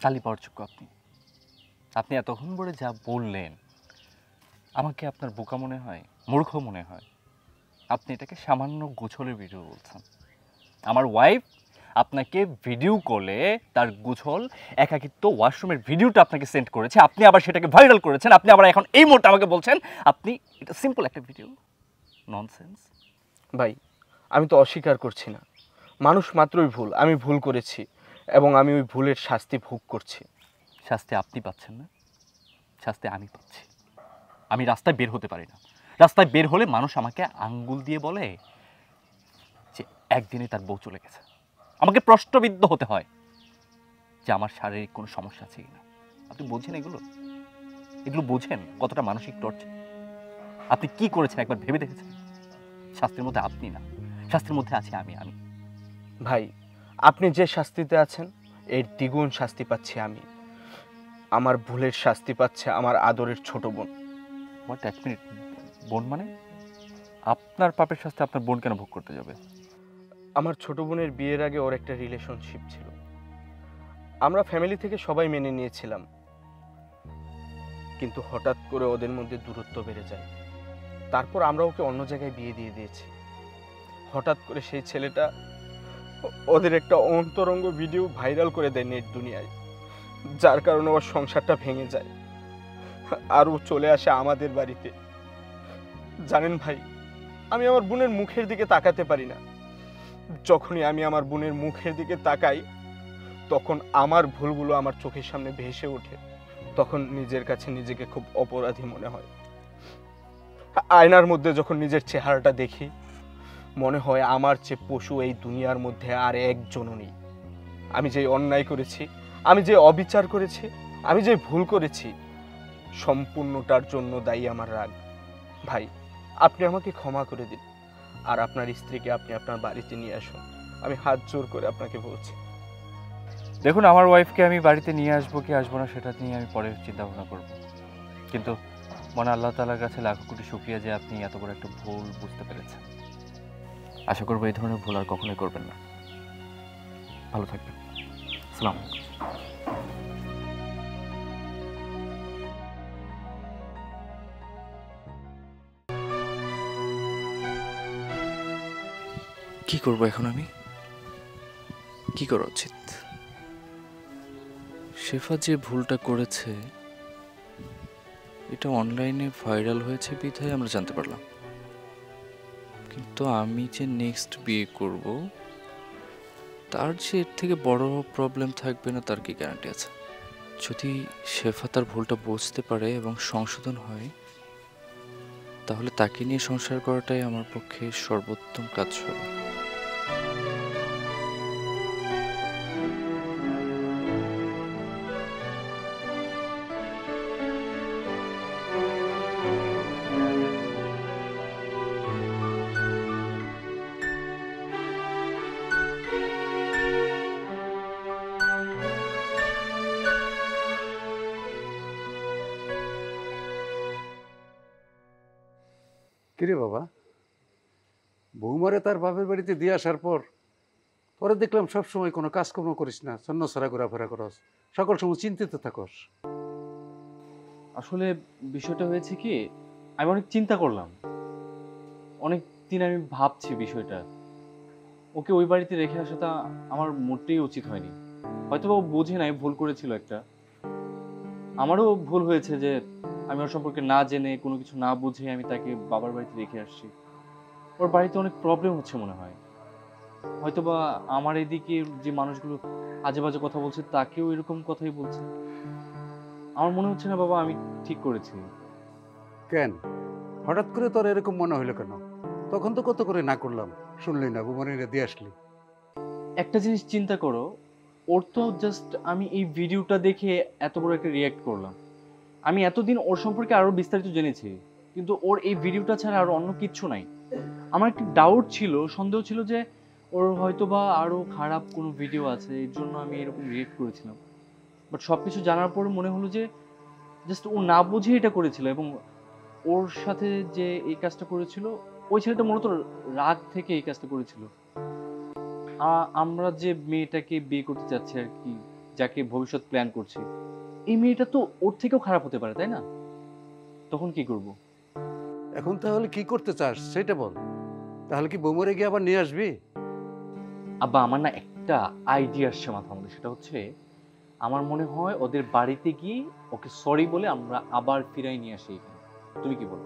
কালি পারচুক্য আপনি আপনি এতক্ষণ পরে যা বললেন আমাকে আপনার বোকা মনে হয়, মূর্খ মনে হয়। আপনি এটাকে সামান্য গোছলের ভিডিও বলছেন। আমার ওয়াইফ আপনাকে ভিডিও কলে তার গোছল একাকিত্ব ওয়াশরুমের ভিডিওটা আপনাকে সেন্ড করেছে, আপনি আবার সেটাকে ভাইরাল করেছেন, আপনি আবার এখন এই মুহূর্তে আমাকে বলছেন আপনি এটা সিম্পল একটা ভিডিও। ননসেন্স। ভাই, আমি তো অস্বীকার করছি না, মানুষ মাত্রই ভুল, আমি ভুল করেছি এবং আমি ওই ভুলের শাস্তি ভোগ করছি। শাস্তি আপনি পাচ্ছেন না, শাস্তি আমি পাচ্ছি। আমি রাস্তায় বের হতে পারি না, রাস্তায় বের হলে মানুষ আমাকে আঙ্গুল দিয়ে বলে যে একদিনে তার বউ চলে গেছে। আমাকে প্রশ্নবিদ্ধ হতে হয় যে আমার শারীরিক কোনো সমস্যা আছে কিনা। আপনি বোঝেন এগুলো? এগুলো বোঝেন কতটা মানসিক টর্চার? আপনি কি করেছেন একবার ভেবে দেখেছেন? শাস্তির মধ্যে আপনি না, শাস্তির মধ্যে আছি আমি। ভাই, আপনি যে শাস্তিতে আছেন এর দ্বিগুণ শাস্তি পাচ্ছি আমি। আমার ভুলের শাস্তি পাচ্ছে আমার আদরের ছোট বোন। হোয়াট? এক মিনিট, বোন মানে? আপনার পাপের শাস্তি আপনার বোন কেন ভোগ করতে যাবে? আমার ছোট বোনের বিয়ের আগে ওর একটা রিলেশনশিপ ছিল, আমরা ফ্যামিলি থেকে সবাই মেনে নিয়েছিলাম, কিন্তু হঠাৎ করে ওদের মধ্যে দূরত্ব বেড়ে যায়। তারপর আমরা ওকে অন্য জায়গায় বিয়ে দিয়ে দিয়েছি। হঠাৎ করে সেই ছেলেটা ওদের একটা অন্তরঙ্গ ভিডিও ভাইরাল করে দেয় নেট দুনিয়ায়, যার কারণে ওর সংসারটা ভেঙে যায় আর ও চলে আসে আমাদের বাড়িতে। জানেন ভাই, আমি আমার বোনের মুখের দিকে তাকাতে পারি না। যখনই আমি আমার বোনের মুখের দিকে তাকাই তখন আমার ভুলগুলো আমার চোখের সামনে ভেসে ওঠে। তখন নিজের কাছে নিজেকে খুব অপরাধী মনে হয়। আয়নার মধ্যে যখন নিজের চেহারাটা দেখি মনে হয় আমার চেয়ে পশু এই দুনিয়ার মধ্যে আর একজনও নেই। আমি যে অন্যায় করেছি, আমি যে অবিচার করেছি, আমি যে ভুল করেছি, সম্পূর্ণটার জন্য দায়ী আমার রাগ। ভাই, আপনি আমাকে ক্ষমা করে দিন আর আপনার স্ত্রীকে আপনি আপনার বাড়িতে নিয়ে আসুন, আমি হাত জোর করে আপনাকে বলছি। দেখুন, আমার ওয়াইফকে আমি বাড়িতে নিয়ে আসবো কি আসবো না সেটা নিয়ে আমি পরে চিন্তা ভাবনা করব, কিন্তু মনে আল্লাহ তাআলার কাছে লাখো কোটি শুকরিয়া যে আপনি এত বড় একটা ভুল বুঝতে পেরেছেন। আশা করবো এই ধরনের ভুল আর কখনোই করবেন না। ভালো থাকবেন। আসসালামু আলাইকুম। কি করবো এখন আমি? কি করা উচিত? শেফা যে ভুলটা করেছে এটা অনলাইনে ভাইরাল হয়েছে বিধায় আমরা জানতে পারলাম, কিন্তু আমি যে নেক্সট বিয়ে করব তার যে এর থেকে বড় প্রবলেম থাকবে না তার কি গ্যারান্টি আছে? যদি শেফা তার ভুলটা বুঝতে পারে এবং সংশোধন হয় তাহলে তাকে নিয়ে সংসার করাটাই আমার পক্ষে সর্বোত্তম কাজ হবে। কিরে বাবা, বৌমারে তার বাপের বাড়িতে দিয়ে আসার পর পরে দেখলাম সবসময় কোনো কাজকর্ম করিস না, ছন্নছাড়া ঘোরাফেরা করস, সকল সময় চিন্তিত থাকস। আসলে বিষয়টা হয়েছে কি, আমি অনেক চিন্তা করলাম, অনেক দিন আমি ভাবছি বিষয়টা। ওকে ওই বাড়িতে রেখে আসাটা আমার মোটেই উচিত হয়নি। হয়তো ও বোঝে নাই, ভুল করেছিল একটা। আমারও ভুল হয়েছে যে আমি ওর সম্পর্কে না জেনে কোনো কিছু না বুঝে আমি তাকে বাবার বাড়িতে রেখে আসছি। ওর বাড়িতে অনেক প্রবলেম হচ্ছে মনে হয়, হয়তো বা আমার এদিকে যে মানুষগুলো আজে বাজে কথা বলছে তাকেও এরকম কথাই বলছে। আমার মনে হচ্ছে না বাবা আমি ঠিক করেছি। কেন হঠাৎ করে তোর এরকম মনে হইলো কেন? তখন তো কত করে না করলাম, শুনলি না, বৌমারিরা দিয়ে আসলি। একটা জিনিস চিন্তা করো, ওর তো জাস্ট আমি এই ভিডিওটা দেখে এত বড় একটা রিয়্যাক্ট করলাম, আমি এতদিন ওর সম্পর্কে আরো বিস্তারিত জেনেছি, কিন্তু ওর এই ভিডিওটা ছাড়া আর অন্য কিচ্ছু নাই। আমার একটু ডাউট ছিল, সন্দেহ ছিল যে ওর হয়তোবা আরো খারাপ কোনো ভিডিও আছে, এর জন্য আমি এরকম রিয়েক্ট করেছিলাম। বাট সবকিছু জানার পরে মনে হলো যে জাস্ট ও না বুঝে এটা করেছিল, এবং ওর সাথে যে এই কাজটা করেছিল ওই ছেলেটা মূলত রাগ থেকে এই কাজটা করেছিল। আমরা যে মেয়েটাকে বিয়ে করতে চাচ্ছি আর কি, যাকে ভবিষ্যৎ প্ল্যান করছি, এই মেয়েটা তো ওর থেকেও খারাপ হতে পারে, তাই না? তখন কি করব? এখন তাহলে কি করতে চাস সেটা বল। তাহলে কি বৌমারে গিয়ে আবার নিয়ে আসবি? আব্বা, আমার না একটা আইডিয়া আসছে মাথার মধ্যে, সেটা হচ্ছে আমার মনে হয় ওদের বাড়িতে গিয়ে ওকে সরি বলে আমরা আবার ফিরাই নিয়ে আসি এখানে। তুমি কি বলো?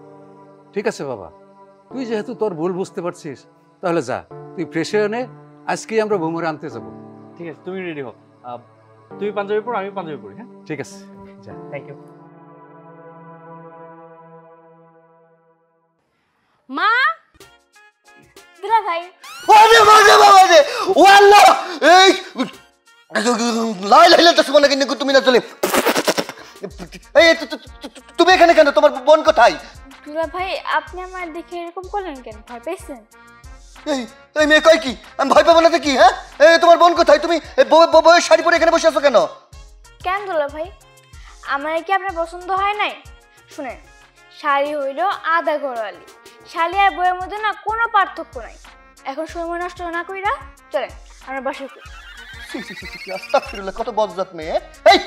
ঠিক আছে বাবা, তুই যেহেতু তোর ভুল বুঝতে পারছিস, তাহলে যা, তুই ফ্রেশ হয়ে নে, আজকেই আমরা বৌমারে আনতে যাবো। ঠিক আছে, তুমি রেডি হও। তুমি পাঞ্জাবি পরো, আমি পাঞ্জাবি পরি। হ্যাঁ, ঠিক আছে, যা। Thank you. মা, দুলা ভাই, ওরে বাবা বাবা রে, ও আল্লাহ, এই লাই লাইলা তো শুনে কিনে তুমি না চলে। এই তুমি এখানে কেন? তোমার বোন কোথায়? দুলা ভাই, আপনি আমার দেখে এরকম করলেন কেন? ভয় পেয়েছেন? এই এই মেয়ে কয় কি? আমি ভয় পাবো না তো কি? হ্যাঁ, এই তোমার বোন কোথায়? তুমি বউয়ের শাড়ি পরে এখানে বসে আছো কেন? কেন দুলা ভাই, আমার কি আপনার পছন্দ হয় নাই? শুনেন, শাড়ি হইল আদা ঘরোয়ালি, শাড়ি আর বইয়ের মধ্যে না কোনো পার্থক্য নাই। এখন সময় নষ্ট না কইরা চলেন আমরা বাসায় করি। আস্তাগফিরুল্লাহ, কত বজ্জাত মেয়ে! এই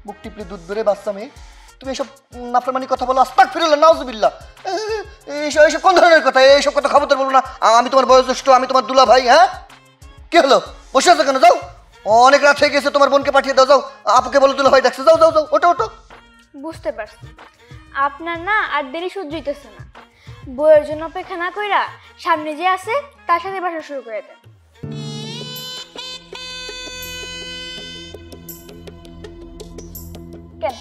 মুখ টিপলে দুধ বেরে বাচ্চা মেয়ে, তুমি এসব নাফরমানি কথা বলো। আস্তাগফিরুল্লাহ, নাউজুবিল্লাহ। এইসব কোন ধরনের কথা? এইসব কথা খবরদার বলবো না। আমি তোমার বয়োজ্যেষ্ঠ, আমি তোমার দুলা ভাই। হ্যাঁ, কি হলো? বসে আছো কেন? যাও, অনেক রাত হয়ে গেছে, তোমার বোনকে পাঠিয়ে দাও। যাও, আপুকে বলো দুলা ভাই ডাকছে। যাও যাও যাও, ওটো ওটো। বুঝতে পারছি আপনার না আর দেরি সহ্য হইতেছে না। বইয়ের জন্য অপেক্ষা না কইরা সামনে যে আছে তার সাথে বাসা শুরু করে দেন। কেন,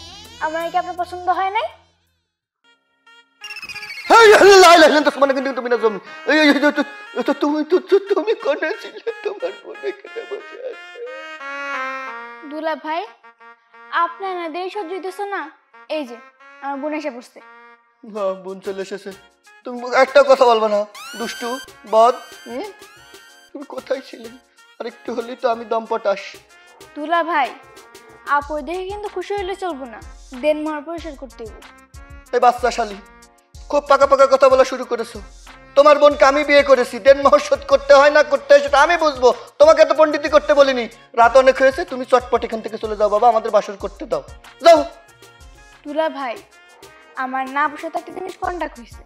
আমার কি আপনার পছন্দ হয় নাই? দুলা ভাই, আপনার না দেরি সহ্য হইতেছে না। এই যে আমার বোন এসে পড়ছে। বোন চলে এসেছে, তুমি একটা কথা বলবো না? দুষ্টু বদ, তুমি কোথায় ছিলে? আর একটু হলেই তো আমি দমপটাস। দুলা ভাই, আপু দেখে কিন্তু খুশি হইলে চলবো না, দেন মার পরিষ্কার করতে হইব। এই বাচ্চা শালি, খুব পাকা পাকা কথা বলা শুরু করেছো। তোমার বোনকে আমি বিয়ে করেছি, দেন মোহর শোধ করতে হয় না করতে হয় সেটা আমি বুঝবো। তোমাকে তো পণ্ডিতি করতে বলিনি। রাত অনেক হয়েছে, তুমি চটপট এখান থেকে চলে যাও বাবা, আমাদের বাসর করতে দাও। যাও। দুলা ভাই, আমার না আপুর সাথে একটা জিনিস কন্টাক্ট হয়েছে।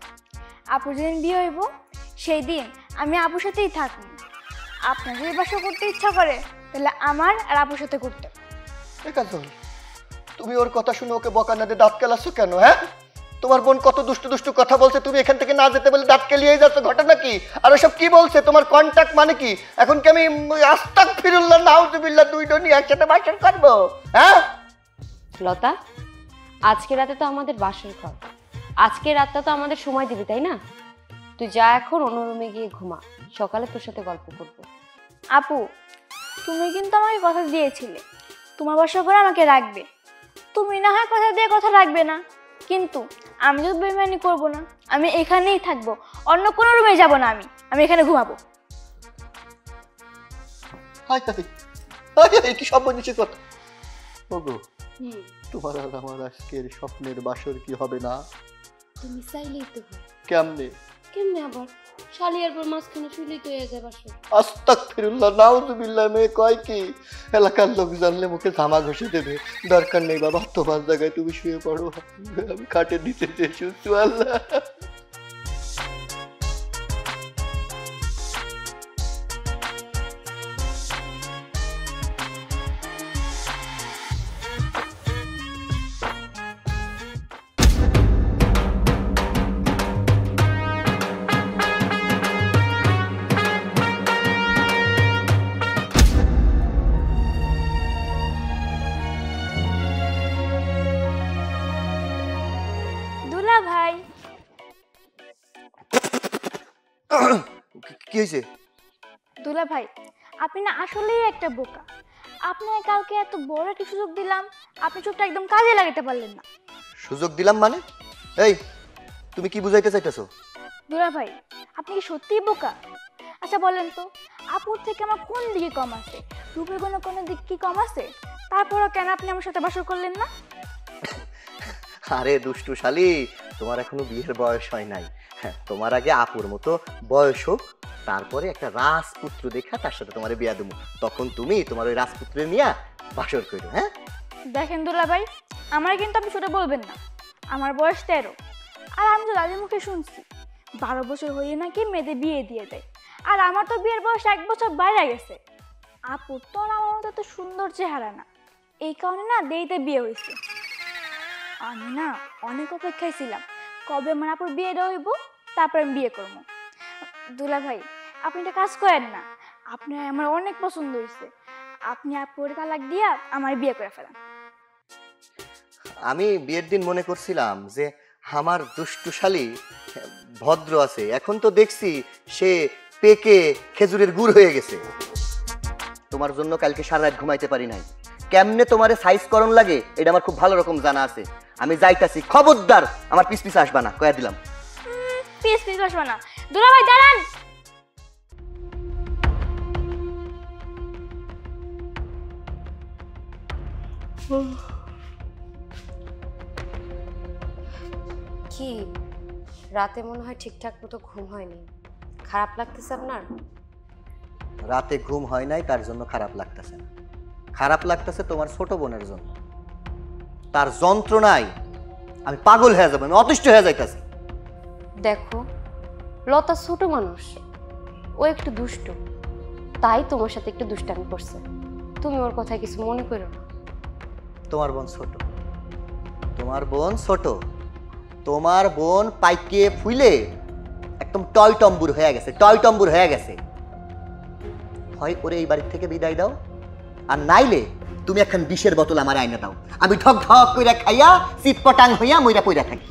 আপুর যেদিন বিয়ে হইব সেই দিন আমি আপুর সাথেই থাকবো। আপনার যদি বাসা করতে ইচ্ছা করে তাহলে আমার আর আপুর সাথে করতে। তুমি ওর কথা শুনে ওকে বকা না দিয়ে দাঁত কেলাচ্ছ কেন? হ্যাঁ, তোমার বোন কত দুষ্টু দুষ্টু কথা বলছে, তুমি এখান থেকে না যেতে বলে দাঁত কেলিয়ে যাচ্ছ, ঘটনা কি? আর ওসব কি বলছে? তোমার কন্টাক্ট মানে কি? এখন কি আমি আস্তাগফিরুল্লাহ নাউজুবিল্লাহ দুই ডনি একসাথে বাসর করবো? হ্যাঁ লতা, আজকে রাতে তো আমাদের বাসর ঘর, আজকে রাতটা তো আমাদের সময় দিবি, তাই না? তুই যা, এখন অন্য রুমে গিয়ে ঘুমা, সকালে তোর সাথে গল্প করবো। আপু, তুমি কিন্তু আমাকে কথা দিয়েছিলে তোমার বাসা করে আমাকে রাখবে। তুমি না হয় কথা দিয়ে কথা রাখবে না, কিন্তু আমি তো বেইমানি করবো না, আমি এখানেই থাকবো, অন্য কোনো রুমে যাব না। আমি এখানে ঘুমাবো। কি সব নিচে কথা? ওগো, তোমার আর আমার আজকের স্বপ্নের বাসর কি হবে না? তুমি চাইলেই তো হয়। কেমনে? কেমনে আবার? শালিয়ার পর মাঝখানে শুলেই তো হয়ে যায় বাসর। আস্তাগফিরুল্লাহ নাউজুবিল্লাহ, মেয়ে কয় কি? এলাকার লোক জানলে মুখে ধামা ঘষে দেবে। দরকার নেই বাবা, তোমার জায়গায় তুমি শুয়ে পড়ো, আমি খাটে দিতে চেয়েছি। আল্লাহ ভাই, কি হয়েছে? দুলা ভাই, আপনি না আসলেই একটা বোকা। আপনাকে কালকে এত বড় একটা সুযোগ দিলাম, আপনি চোখটা একদম কাজে লাগাতে পারলেন না। সুযোগ দিলাম মানে? এই তুমি কি বুঝাইতে চাইতেছো? দুলা ভাই আপনি কি সত্যিই বোকা? আচ্ছা বলেন তো, আপুর থেকে আমার কোন দিকে কম আছে? রূপের কোনো দিক কি কম আছে? তারপরও কেন আপনি আমার সাথে বাসর করলেন না? আরে দুষ্টু শালি, তোমার এখনো বিয়ের বয়স হয় নাই। হ্যাঁ, তোমার আগে আপুর মতো বয়স হোক, তারপরে একটা রাজপুত্র দেখা তার সাথে তোমার বিয়া দেবো, তখন তুমি তোমার ওই রাজপুত্রে নিয়ে বাসর করো। হ্যাঁ দেখেন দুলা ভাই, আমার কিন্তু আপনি ছোট বলবেন না। আমার বয়স 13, আর আমি তো দাদির মুখে শুনছি 12 বছর হয়ে নাকি মেয়েদের বিয়ে দিয়ে দেয়। আর আমার তো বিয়ের বয়স 1 বছর বাইরে গেছে। আপুর তো আর আমার মতো এত সুন্দর চেহারা না, এই কারণে না দেরিতে বিয়ে হয়েছে। আমি না অনেক অপেক্ষায় ছিলাম কবে আমার আপুর বিয়েটা হইব, তারপর আমি বিয়ে করবো। দুলা ভাই আপনি একটা কাজ করেন না, আপনার আমার অনেক পছন্দ হয়েছে, আপনি আপুর তালাক দিয়া আমার বিয়ে করে ফেলেন। আমি বিয়ের দিন মনে করছিলাম যে আমার দুষ্টু শালি ভদ্র আছে, এখন তো দেখছি সে পেকে খেজুরের গুড় হয়ে গেছে। তোমার জন্য কালকে সারা রাত ঘুমাইতে পারি নাই। কেমনে তোমারে সাইজ করণ লাগে এটা আমার খুব ভালো রকম জানা আছে। আমি যাইতাছি, খবরদার আমার পিছ পিছ আসবা না, কয়া দিলাম। পিস পিস আসবা না। দুলা ভাই দাঁড়ান। কি রাতে মনে হয় ঠিকঠাক মতো ঘুম হয়নি, খারাপ লাগতেছে আপনার? রাতে ঘুম হয় নাই তার জন্য খারাপ লাগতেছে না, খারাপ লাগতেছে তোমার ছোট বোনের জন্য। তার যন্ত্রণায় আমি পাগল হয়ে যাবো, আমি অতিষ্ঠ হয়ে যাইতেছি। দেখো লতা ছোট মানুষ, ও একটু দুষ্ট, তাই তোমার সাথে একটু দুষ্টামি করছে। তুমি ওর কথায় কিছু মনে করো না। তোমার বোন ছোট, তোমার বোন ছোট, তোমার বোন পাইকে ফুইলে একদম টয় টম্বুর হয়ে গেছে, টয় টম্বুর হয়ে গেছে। হয় করে এই বাড়ির থেকে বিদায় দাও, আর নাইলে তুমি এখন বিষের বোতল আমার আইনা দাও, আমি ঢক ঢক কইরা খাইয়া চিৎপটাং হইয়া মইরা পইরা থাকি।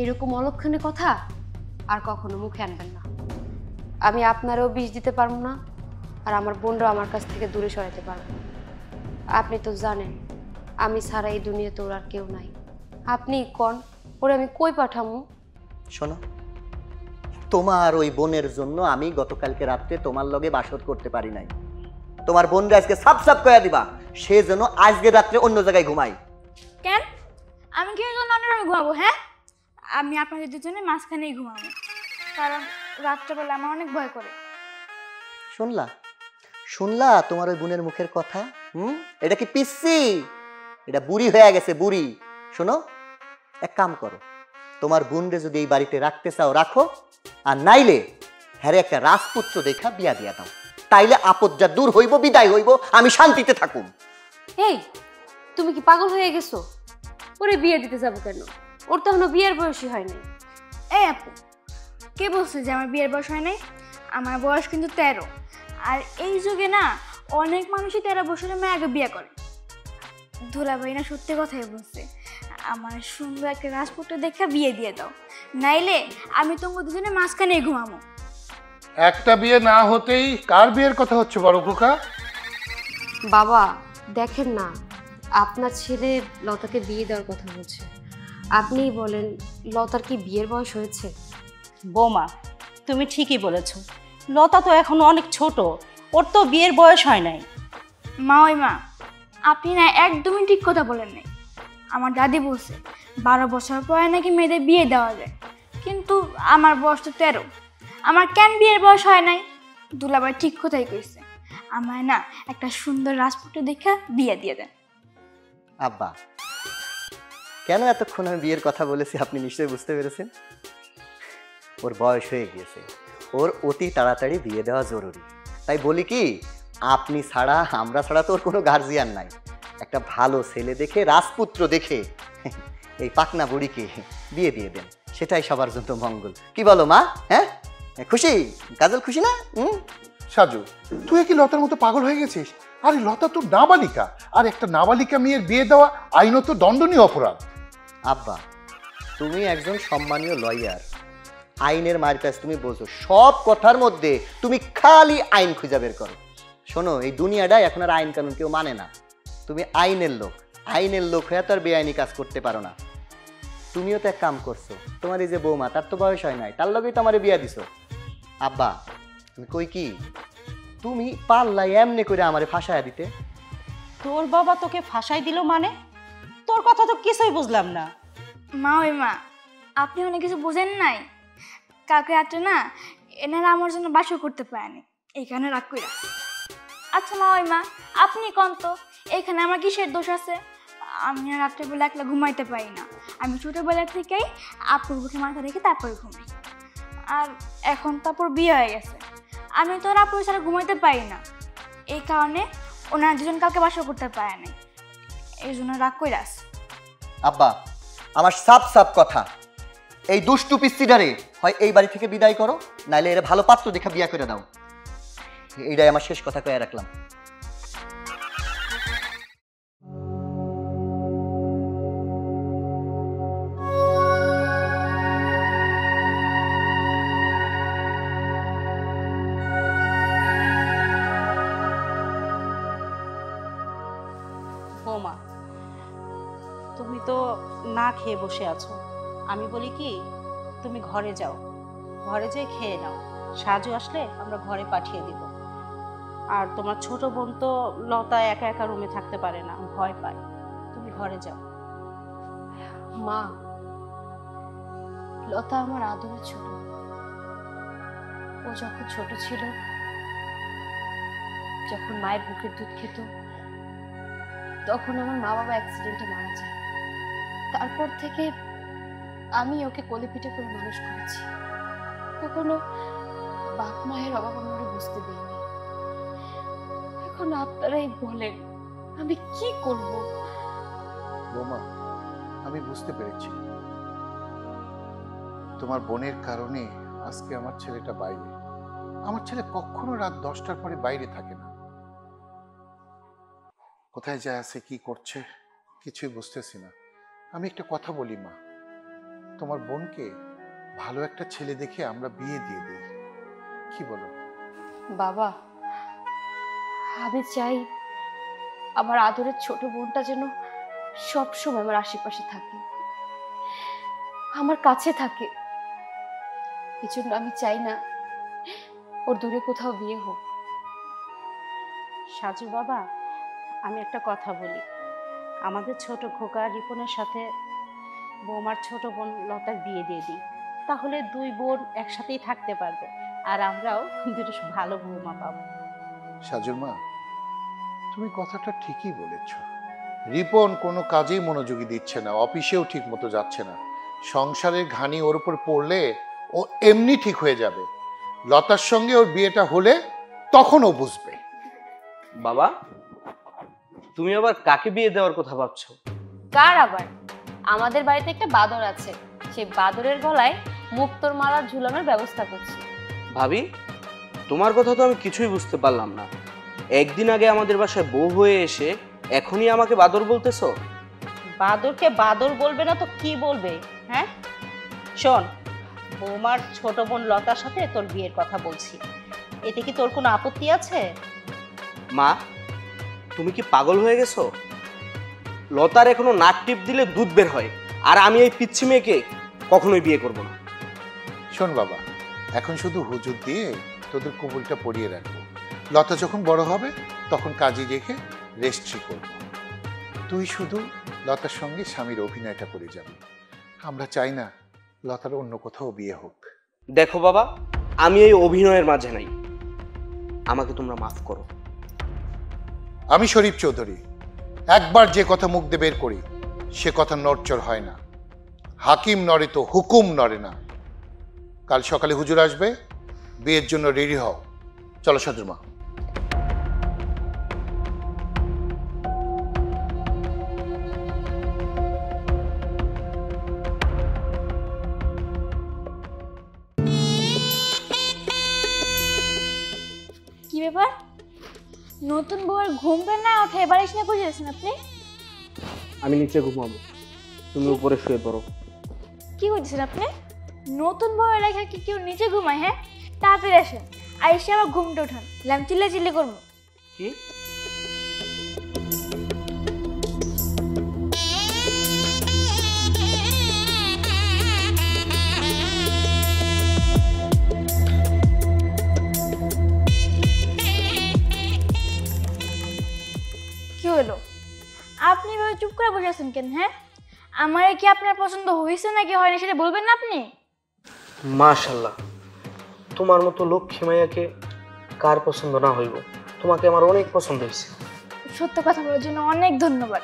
এরকম অলক্ষণে কথা আর কখনো মুখে আনবেন না। আমি আপনারও বিষ দিতে পারবো না, আর আমার বোনরাও আমার কাছ থেকে দূরে সরাতে পারবো না। আপনি তো জানেন আমি ছাড়া এই দুনিয়াতে ওর আর কেউ নাই। আপনি কোন ওরে আমি কই পাঠামু? শোনো, তোমার ওই বোনের জন্য আমি গতকালকে রাত্রে তোমার লগে বাসর করতে পারি নাই। তোমার বোনরা আজকে সাপ সাপ কয়া দিবা, সে যেন আজকে রাত্রে অন্য জায়গায় ঘুমাই। কেন আমি কি জন্য অন্যরকম ঘুমাবো? হ্যাঁ, আমি আপনাদের দুজনে মাঝখানেই ঘুমাবো, কারণ রাত্রেবেলা আমার অনেক ভয় করে। শুনলা শুনলা তোমার ওই বোনের মুখের কথা? এটা কি পিচ্ছি? এটা বুড়ি হয়ে গেছে, বুড়ি। শোনো, এক কাম করো, তোমার বোনরে যদি এই বাড়িতে রাখতে চাও রাখো, আর নাইলে হ্যারে একটা রাজপুত্র দেখা বিয়া দিয়া দাও, তাইলে আপদ যা দূর হইব, বিদায় হইব, আমি শান্তিতে থাকুম। এই তুমি কি পাগল হয়ে গেছো? ওরে বিয়ে দিতে যাবো কেন? ওর তো এখনো বিয়ের বয়সই হয়নি। এই আপু, কে বলছে যে আমার বিয়ের বয়স হয় নাই? আমার বয়স কিন্তু 13, আর এই যুগে না অনেক মানুষই 13 বছরের মেয়ে আগে বিয়ে করে। দুলাভাই না সত্যি কথাই বলছে, আমার সুন্দর একটা রাজপুত্র দেখে বিয়ে দিয়ে দাও, নাইলে আমি তোমার দুজনে মাঝখানে ঘুমাবো। একটা বিয়ে না হতেই কার বিয়ের কথা হচ্ছে বড় খোকা? বাবা দেখেন না, আপনার ছেলে লতাকে বিয়ে দেওয়ার কথা বলছে। আপনিই বলেন লতার কি বিয়ের বয়স হয়েছে? বৌমা তুমি ঠিকই বলেছ, লতা তো এখনো অনেক ছোট, ওর তো বিয়ের বয়স হয় নাই। মা ওই মা, আপনি না একদমই ঠিক কথা বলেন নাই। আমার দাদি বলছে 12 বছর পরে নাকি মেয়েদের বিয়ে দেওয়া যায়, কিন্তু আমার বয়স তো 13, আমার কেন বিয়ের বয়স হয় নাই? দুলাভাই ঠিক কথাই কইছে, আমার না একটা সুন্দর রাজপুত্র দেখে বিয়ে দিয়ে দেন। আব্বা, কেন এতক্ষণ আমি বিয়ের কথা বলেছি আপনি নিশ্চয়ই বুঝতে পেরেছেন। ওর বয়স হয়ে গিয়েছে, ওর অতি তাড়াতাড়ি বিয়ে দেওয়া জরুরি। তাই বলি কি, আপনি ছাড়া, আমরা ছাড়া তো ওর কোনো গার্জিয়ান নাই। একটা ভালো ছেলে দেখে, রাজপুত্র দেখে এই পাকনা বুড়িকে বিয়ে দিয়ে দেন, সেটাই সবার জন্য মঙ্গল। কি বলো মা? হ্যাঁ খুশি? কাজল খুশি না? সাজু, তুই কি লতার মতো পাগল হয়ে গেছিস? আরে লতা তো নাবালিকা, আর একটা নাবালিকা মেয়ের বিয়ে দেওয়া আইনত দণ্ডনীয় অপরাধ। আব্বা, তুমি একজন সম্মানীয় লয়ার, আইনের মারপ্যাচ তুমি বোঝো, সব কথার মধ্যে তুমি খালি আইন খুঁজে বের করো। শোনো, এই দুনিয়াটাই এখন আর আইন কানুন কেউ মানে না। তুমি আইনের লোক, আইনের লোক হয়ে তো আর বেআইনি কাজ করতে পারো না। তুমিও তো এক কাম করছো, তোমার এই যে বৌমা তার তো বয়স হয় নাই, তার লগেই তো আমার বিয়া দিছো। আব্বা আমি কই কি, তুমি পাল্লাই এমনি করে আমারে ফাঁসায়া দিতে। তোর বাবা তোকে ফাঁসাই দিল মানে? তোর কথা তো কিছুই বুঝলাম না। মা ওই মা, আপনি অনেক কিছু বোঝেন নাই। কালকে রাত্রে না এনারা আমার জন্য বাসর করতে পারেনি, এই কারণে রাগ কইরা। আচ্ছা মা ওই মা, আপনি কোন তো এখানে আমার কিসের দোষ আছে? আমি আর রাত্রেবেলা একলা ঘুমাইতে পারি না। আমি ছোটোবেলা থেকেই আপুর বুকে মাথা রেখে তারপরে ঘুমাই। আর এখন তারপর বিয়ে হয়ে গেছে, আমি তো আর আপুর ছাড়া ঘুমাইতে পারি না। এই কারণে ওনারা দুজন কালকে বাসর করতে পারে নাই, এই জন্য রাগ কইরা আছে। আব্বা আমার সাপ সাপ কথা, এই দুষ্টু পিস্তিটারে হয় এই বাড়ি থেকে বিদায় করো, নাইলে এর ভালো পাত্র দেখে বিয়া করে দাও। এইটাই আমার শেষ কথা কয়ে রাখলাম। বৌমা, তুমি তো না খেয়ে বসে আছো। আমি বলি কি, তুমি ঘরে যাও, ঘরে যেয়ে খেয়ে নাও। সাজু আসলে আমরা ঘরে পাঠিয়ে দিব। আর তোমার ছোট বোন তো লতা একা একা রুমে থাকতে পারে না, ভয় পায়। তুমি ঘরে যাও। মা, লতা আমার আদরের ছোট। ও যখন ছোট ছিল, যখন মায়ের বুকের দুধ খেত, তখন আমার মা বাবা অ্যাক্সিডেন্টে মারা যায়। তারপর থেকে আমি ওকে কোলে পিঠে করে মানুষ করেছি। কখনো বাপ মায়ের অভাব আমরা বুঝতে দিইনি। এখন আপনারাই বলেন আমি কি করব? বৌমা, আমি বুঝতে পেরেছি তোমার বোনের কারণে আজকে আমার ছেলেটা বাইরে। আমার ছেলে কখনো রাত 10টার পরে বাইরে থাকে না। কোথায় যায় আছে, কি করছে কিছুই বুঝতেছি না। আমি একটা কথা বলি মা, তোমার বোনকে ভালো একটা ছেলে দেখে আমরা বিয়ে দিয়ে দিই, কি বলো? বাবা, আমি চাই আমার আদরের ছোট বোনটা যেন সবসময় আমার আশেপাশে থাকে, আমার কাছে থাকে। এই জন্য আমি চাই না ওর দূরে কোথাও বিয়ে হোক। সাজু বাবা, আমি একটা কথা বলি। আমাদের ছোট খোকা রিপনের সাথে বৌমার ছোট বোন লতার বিয়ে দিয়ে দিই, তাহলে দুই বোন একসাথেই থাকতে পারবে, আর আমরাও দুটো ভালো বৌমা পাবো। সাজুর মা, তুমি কথাটা ঠিকই বলেছ। রিপন কোনো কাজেই মনোযোগী দিচ্ছে না, অফিসেও ঠিক মতো যাচ্ছে না। সংসারের ঘানি ওর উপর পড়লে ও এমনি ঠিক হয়ে যাবে। লতার সঙ্গে ওর বিয়েটা হলে তখন ও বুঝবে। বাবা, তুমি আবার কাকে বিয়ে দেওয়ার কথা ভাবছো? কার আবার? আমাদের বাড়িতে একটা বাদর আছে, সেই বাদরের গলায় মুক্তোর মালা ঝুলানোর ব্যবস্থা করছি। ভাবি, তোমার কথা তো আমি কিছুই বুঝতে পারলাম না। একদিন আগে আমাদের বাসায় বউ হয়ে এসে এখনই আমাকে বাদর বলতেছো? বাদরকে বাদর বলবে না তো কি বলবে? হ্যাঁ শোন, বৌমার ছোট বোন লতার সাথে তোর বিয়ের কথা বলছি, এতে কি তোর কোনো আপত্তি আছে? মা, তুমি কি পাগল হয়ে গেছো? লতার এখনো নাক টিপ দিলে দুধ বের হয়, আর আমি এই পিচ্ছি মেয়েকে কখনোই বিয়ে করব না। শোন বাবা, এখন শুধু হুজুর দিয়ে তোদের কবুলটা পড়িয়ে রাখবো। লতা যখন বড় হবে তখন কাজে রেখে রেজিস্ট্রি করব। তুই শুধু লতার সঙ্গে স্বামীর অভিনয়টা করে যাবি। আমরা চাই না লতার অন্য কোথাও বিয়ে হোক। দেখো বাবা, আমি এই অভিনয়ের মাঝে নাই, আমাকে তোমরা মাফ করো। আমি শরীফ চৌধুরী, একবার যে কথা মুখ দিয়ে বের করি সে কথা নড়চড় হয় না। হাকিম নড়ে তো হুকুম নড়ে না। কাল সকালে হুজুর আসবে, বিয়ের জন্য রেডি হও। চলো সাজুর মা। কি ব্যাপার, নতুন বউয়ের ঘুমটা না ওঠে এবার এসে করে যাচ্ছেন আপনি? আমি নিচে ঘুমাবো, তুমি উপরে শুয়ে পড়ো। কি করছেন আপনি? নতুন বউয়ের রেখা কি কেউ নিচে ঘুমায়? হ্যাঁ, তাড়াতাড়ি আসেন, আর এসে আবার ঘুমটা ওঠান, আমি চিল্লা চিল্লি করবো। কি? করে বসে আছেন কেন? হ্যাঁ, আমারে কি আপনার পছন্দ হয়েছে নাকি হয়নি সেটা বলবেন না আপনি? মাশাআল্লাহ, তোমার মতো লক্ষ্মী মাইয়াকে কার পছন্দ না হইব? তোমাকে আমার অনেক পছন্দ হয়েছে। সত্য কথা বলার জন্য অনেক ধন্যবাদ।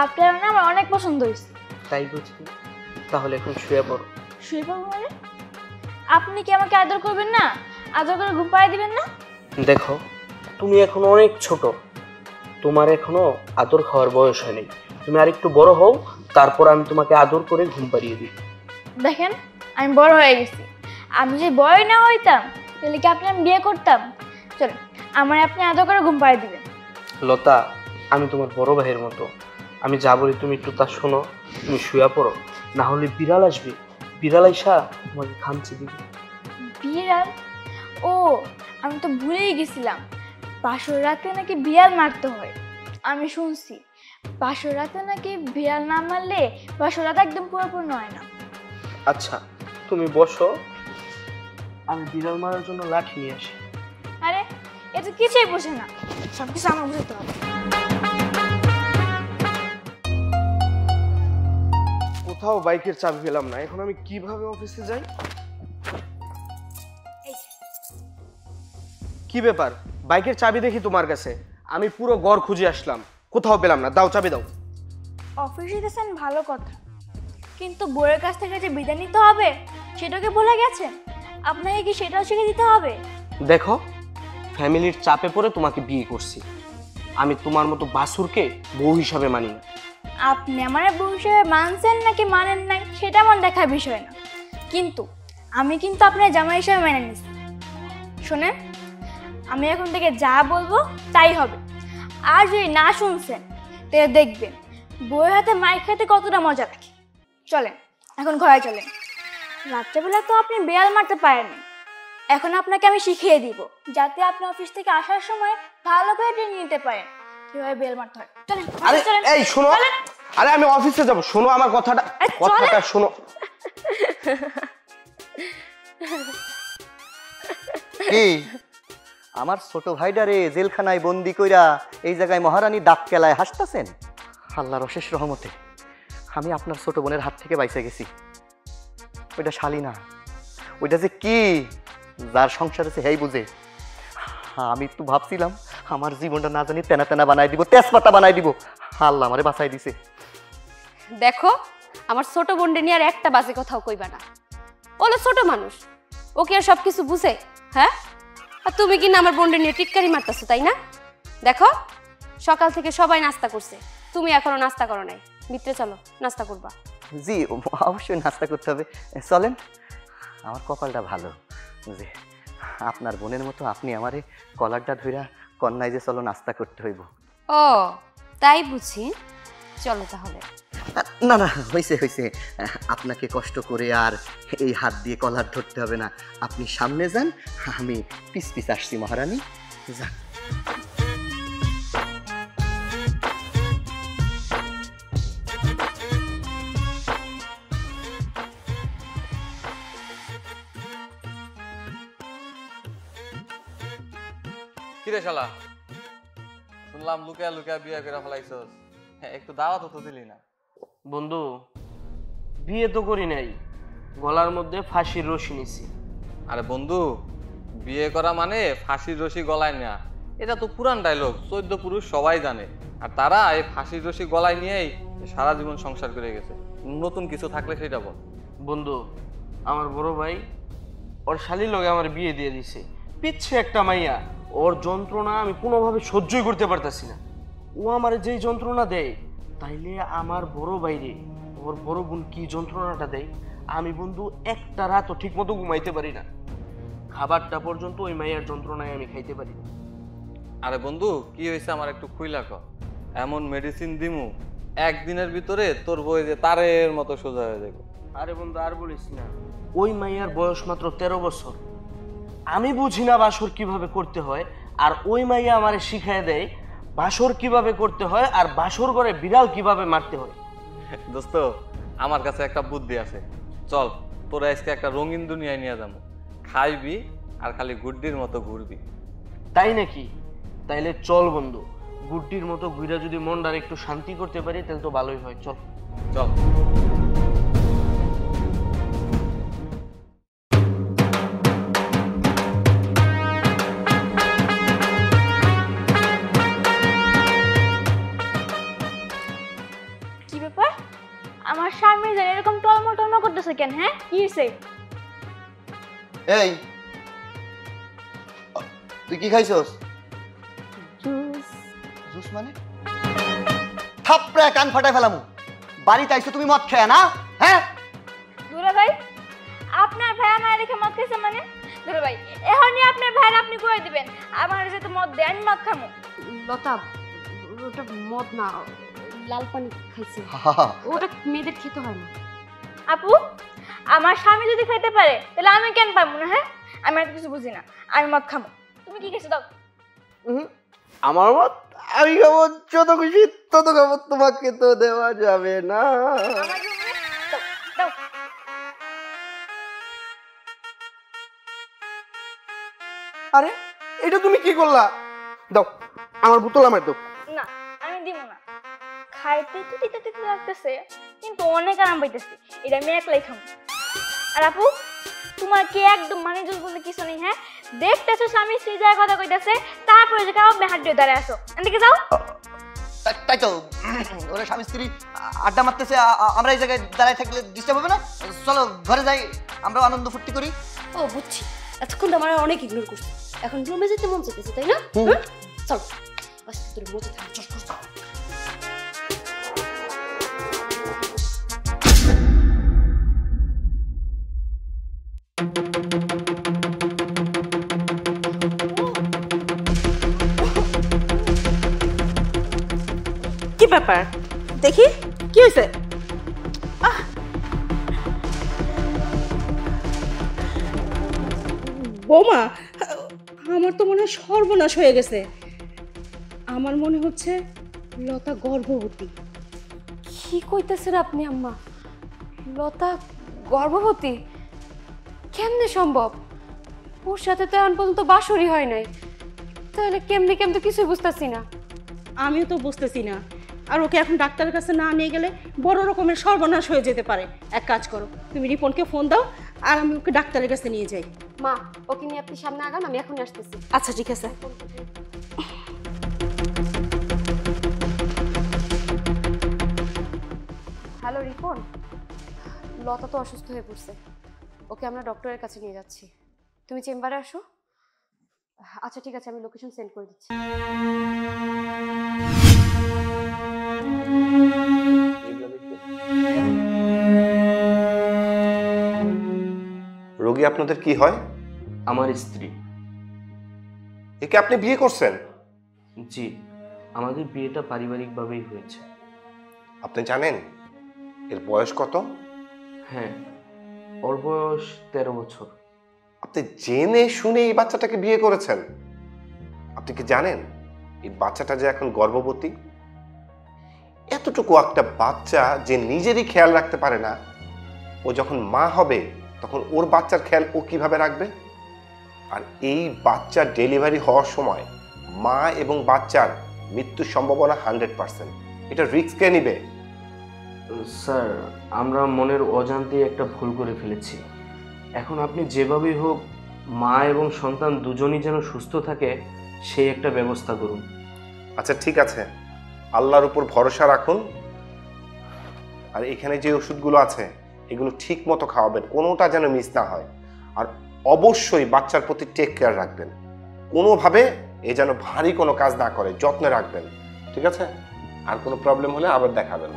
আপনার না আমার অনেক পছন্দ হয়েছে। তাই বুঝি? তাহলে এখন শুয়ে পড়ো। শুয়ে পড়বো মানে? আপনি কি আমাকে আদর করবেন না? আদর করে ঘুম পাড়িয়ে দিবেন না? দেখো, তুমি এখন অনেক ছোট, তোমার এখনো আদর খাওয়ার বয়স হয়নি। তুমি আর একটু বড় হও, তারপর আমি তোমাকে আদর করে ঘুম পাড়িয়ে দিই। দেখেন, আমি বড় হয়ে গেছি। আমি যদি বড় না হইতাম তাহলে কি আপনি আমি বিয়ে করতাম? চলেন, আমার আপনি আদর করে ঘুম পাড়িয়ে দিবেন। লতা, আমি তোমার বড় ভাইয়ের মতো, আমি যা বলি তুমি একটু তা শোনো। তুমি শুয়ে পড়ো, না হলে বিড়াল আসবে, বিড়াল আইসা তোমাকে খামচি দিবে। বিড়াল? ও, আমি তো ভুলেই গেছিলাম, বাসর রাতে নাকি বিড়াল মারতে হয়। আমি শুনছি বাসর রাতে নাকি বিড়াল না মারলে বাসর রাত একদম পুরোপুরি হয় না। আচ্ছা, তুমি বসো, আমি বিড়াল মারার জন্য লাঠি নিয়ে আসি। আরে, এটা কিছুই বোঝে না, সবকিছু আমার বুঝতে হবে। কোথাও বাইকের চাবি পেলাম না, এখন আমি কিভাবে অফিসে যাই? কি ব্যাপার, বাইকের চাবি দেখি তোমার কাছে, আমি পুরো ঘর খুঁজে আসলাম, কোথাও পেলাম না। দাও, চাবি দাও। অফিসে গেছেন ভালো কথা, কিন্তু বউয়ের কাছ থেকে যে বিদায় নিতে হবে সেটাকে ভুলে গেছেন। আপনাকে কি সেটাও শিখে দিতে হবে? দেখো, ফ্যামিলির চাপে পড়ে তোমাকে বিয়ে করছি, আমি তোমার মতো বাসুরকে বউ হিসাবে মানি না। আপনি আমার বউ হিসেবে মানছেন নাকি মানেন নাই সেটা আমার দেখার বিষয় না, কিন্তু আমি কিন্তু আপনার জামাই হিসেবে মেনে নিচ্ছি। শোনেন, আমি এখন থেকে যা বলবো তাই হবে, আর যদি না শুনছেন তাহলে দেখবেন বউয়ের হাতে মাইর খেতে কতটা মজা লাগে। চলেন, এখন ঘরে চলেন। রাত্রেবেলা তো আপনি বিড়াল মারতে পারেননি, এখন আপনাকে আমি শিখিয়ে দিব, যাতে আপনি অফিস থেকে আসার সময় ভালো করে ট্রেনিং নিতে পারেন কিভাবে বিড়াল মারতে হয়। চলেন। আরে এই শোনো, আরে আমি অফিসে যাব, শোনো আমার কথাটা, কথাটা শোনো। কি আমার ছোট ভাইডারে জেলখানায় বন্দি কইরা এই জায়গায় মহারানী দাঁত কেলায় হাসতেছেন? আল্লাহর অশেষ রহমতে আমি আপনার ছোট বোনের হাত থেকে বাইসে গেছি। ওইটা শালি না, ওইটা যে কি যার সংসার আছে হেই বুঝে। আমি তো ভাবছিলাম আমার জীবনটা না জানি তেনা তেনা বানাই দিব, তেজপাতা বানাই দিব। আল্লাহ আমারে বাঁচাই দিছে। দেখো, আমার ছোট বোনটা নিয়ে আর একটা বাজে কথাও কইবা না। ওলো ছোট মানুষ, ওকে আর সবকিছু বুঝে। হ্যাঁ, আর তুমি কি না আমার বোনটা নিয়ে টিটকারি মারতেছো, তাই না? দেখো, সকাল থেকে সবাই নাস্তা করছে, তুমি এখনো নাস্তা করো নাই। ভিতরে চলো, নাস্তা করবা। জি অবশ্যই নাস্তা করতে হবে, চলেন। আমার কপালটা ভালো যে আপনার বোনের মতো আপনি আমারে কলারটা ধইরা কন্যায় যে চলো নাস্তা করতে হইব। ও তাই বুঝি, চলো তাহলে। না না, হয়েছে হয়েছে, আপনাকে কষ্ট করে আর এই হাত দিয়ে কলার ধরতে হবে না। আপনি সামনে যান, আমি পিস পিস আসছি মহারানী। যান। কিরে শালা, শুনলাম লুকা লুকা বিয়ে করে ফেলাইছস, একটু দাওয়াত তো দিলি না? বন্ধু, বিয়ে তো করি নাই, গলার মধ্যে ফাঁসির রশি নিছি। আরে বন্ধু, বিয়ে করা মানে ফাঁসির রশি গলায় নেয়া, এটা তো পুরান ডায়লগ, 14 পুরুষ সবাই জানে। আর তারা এই ফাঁসির রশি গলায় নিয়েই সারা জীবন সংসার করে গেছে। নতুন কিছু থাকলে সেটা বল। বন্ধু, আমার বড় ভাই ওর শালির লগে আমার বিয়ে দিয়ে দিছে, পিচ্ছে একটা মাইয়া। ওর যন্ত্রণা আমি কোনোভাবে সহ্যই করতে পারতাছি না। ও আমার যেই যন্ত্রণা দেয়, তাইলে আমার বড় ভাইরে ওর বড় বোন কি যন্ত্রণাটা দেয়, আমি বন্ধু একটা রাতও ঠিক মতো ঘুমাইতে পারি না। খাবারটা পর্যন্ত ওই মাইয়ার যন্ত্রণায় আমি খাইতে পারি না। আরে বন্ধু, কি হয়েছে আমার একটু খুইলা কর। এমন মেডিসিন দিমু একদিনের ভিতরে তোর বই যে তারের মতো সোজা হয়ে যাবে। আরে বন্ধু আর বলিস না, ওই মাইয়ার বয়স মাত্র 13 বছর। আমি বুঝি না বাসর কিভাবে করতে হয়, আর ওই মাইয়া আমারে শিখায় দেয় বাসর কিভাবে করতে হয়, আর বাসর ঘরে বিড়াল কিভাবে মারতে হয়। দোস্ত, আমার কাছে একটা বুদ্ধি আছে, চল তোরা আজকে একটা রঙিন দুনিয়ায় নিয়ে যাবো, খাইবি আর খালি গুড্ডির মতো ঘুরবি। তাই নাকি? তাইলে চল বন্ধু, গুড্ডির মতো ঘুরে যদি মনটার একটু শান্তি করতে পারি তাহলে তো ভালোই হয়। চল চল। কি ব্যাপার? আমার স্বামী যেন এরকম টলমল টলমল করতেছে কেন? হ্যাঁ, কি হয়েছে? এই তুই কি খাইছস? জুস। জুস মানে? থাপড়া কান ফাটাই ফেলামু। বাড়িতে আইছো তুমি মদ খেয়ে না? হ্যাঁ দুলা ভাই, আপনার ভাই আমার রেখে মদ খাইছে মানে? দুলা ভাই, এখনই আপনার ভাইয়ের আপনি করে দিবেন। আমার যেতে মদ দেয়, আমি মদ খামু। লতা, ওটা মদ না, লাল পানি খাইছে। ওটা মেয়েদের খেতে হয় না। আপু, আমার স্বামী যদি খাইতে পারে তাহলে আমি কেন পাবো না? হ্যাঁ, আমি আর কিছু বুঝি না, আমি মদ খামু। তুমি কি খেয়েছো? দাও। আমার মত আমি খাবো, যত খুশি তত খাবো, তোমাকে তো দেওয়া যাবে না। আরে এটা তুমি কি করলা? দাও আমার বোতল আমার দাও। না, আমি দিব না। খাইতে তো তিতে তিতে লাগতেছে, কিন্তু অনেক আরাম পাইতেছি। এটা আমি একলাই খাবো। আর আপু, তোমার কি একদম মানে জুস বলতে কিছু নেই? হ্যাঁ, দেখতেছো স্বামী স্ত্রী যায় কথা কইতেছে, তারপরে যে কাউ হাত দিয়ে দাঁড়ায় আসো। এদিকে যাও। তাই তো ওরা স্বামী স্ত্রী আড্ডা মারতেছে, আমরা এই জায়গায় দাঁড়ায় থাকলে ডিস্টার্ব হবে না? চলো ঘরে যাই, আমরা আনন্দ ফুর্তি করি। ও বুঝছি, এতক্ষণ তো আমার অনেক ইগনোর করছি, এখন রুমে যেতে মন চাইতেছে, তাই না? চল আজকে তোর মজা থাকবে। চল চল। কি ব্যাপার দেখি, কি হয়েছে? বৌমা, আমার তো মনে হয় সর্বনাশ হয়ে গেছে। আমার মনে হচ্ছে লতা গর্ভবতী। কি কইতেছেন আপনি আম্মা? লতা গর্ভবতী? কেমনে সম্ভব? ওর সাথে তো এখন পর্যন্ত বাসরই হয় নাই, তাহলে কেমনে কেমনে কিছুই বুঝতেছি না। আমিও তো বুঝতেছি না। আর ওকে এখন ডাক্তারের কাছে না নিয়ে গেলে বড় রকমের সর্বনাশ হয়ে যেতে পারে। এক কাজ করো, তুমি রিপনকে ফোন দাও আর আমি ওকে ডাক্তারের কাছে নিয়ে যাই। মা, ওকে নিয়ে আপনি সামনে আগান, আমি এখনই আসতেছি। আচ্ছা ঠিক আছে। হ্যালো রিপন, লতা তো অসুস্থ হয়ে পড়ছে, ওকে আমরা ডক্টরের কাছে নিয়ে যাচ্ছি। তুমি চেম্বারে আসো। আচ্ছা ঠিক আছে, আমি লোকেশন সেন্ড করে দিচ্ছি। রোগী আপনাদের কি হয়? আমার স্ত্রী। একে আপনি বিয়ে করছেন? জি, আমাদের বিয়েটা পারিবারিকভাবেই হয়েছে। আপনি জানেন এর বয়স কত? হ্যাঁ, ওর বয়স 13 বছর। আপনি জেনে শুনে এই বাচ্চাটাকে বিয়ে করেছেন? আপনি কি জানেন এই বাচ্চাটা যে এখন গর্ভবতী? এতটুকু একটা বাচ্চা যে নিজেরই খেয়াল রাখতে পারে না, ও যখন মা হবে তখন ওর বাচ্চার খেয়াল ও কিভাবে রাখবে? আর এই বাচ্চার ডেলিভারি হওয়ার সময় মা এবং বাচ্চার মৃত্যুর সম্ভাবনা 100%। এটা রিস্ক কে নিবে? স্যার, আমরা মনের অজান্তে একটা ভুল করে ফেলেছি। এখন আপনি যেভাবেই হোক মা এবং সন্তান দুজনই যেন সুস্থ থাকে সেই একটা ব্যবস্থা করুন। আচ্ছা ঠিক আছে, আল্লাহর উপর ভরসা রাখুন। আর এখানে যে ওষুধগুলো আছে এগুলো ঠিক মতো খাওয়াবেন, কোনোটা যেন মিস না হয়। আর অবশ্যই বাচ্চার প্রতি টেক কেয়ার রাখবেন, কোনোভাবে এ যেন ভারী কোনো কাজ না করে, যত্নে রাখবেন, ঠিক আছে? আর কোনো প্রবলেম হলে আবার দেখাবেন।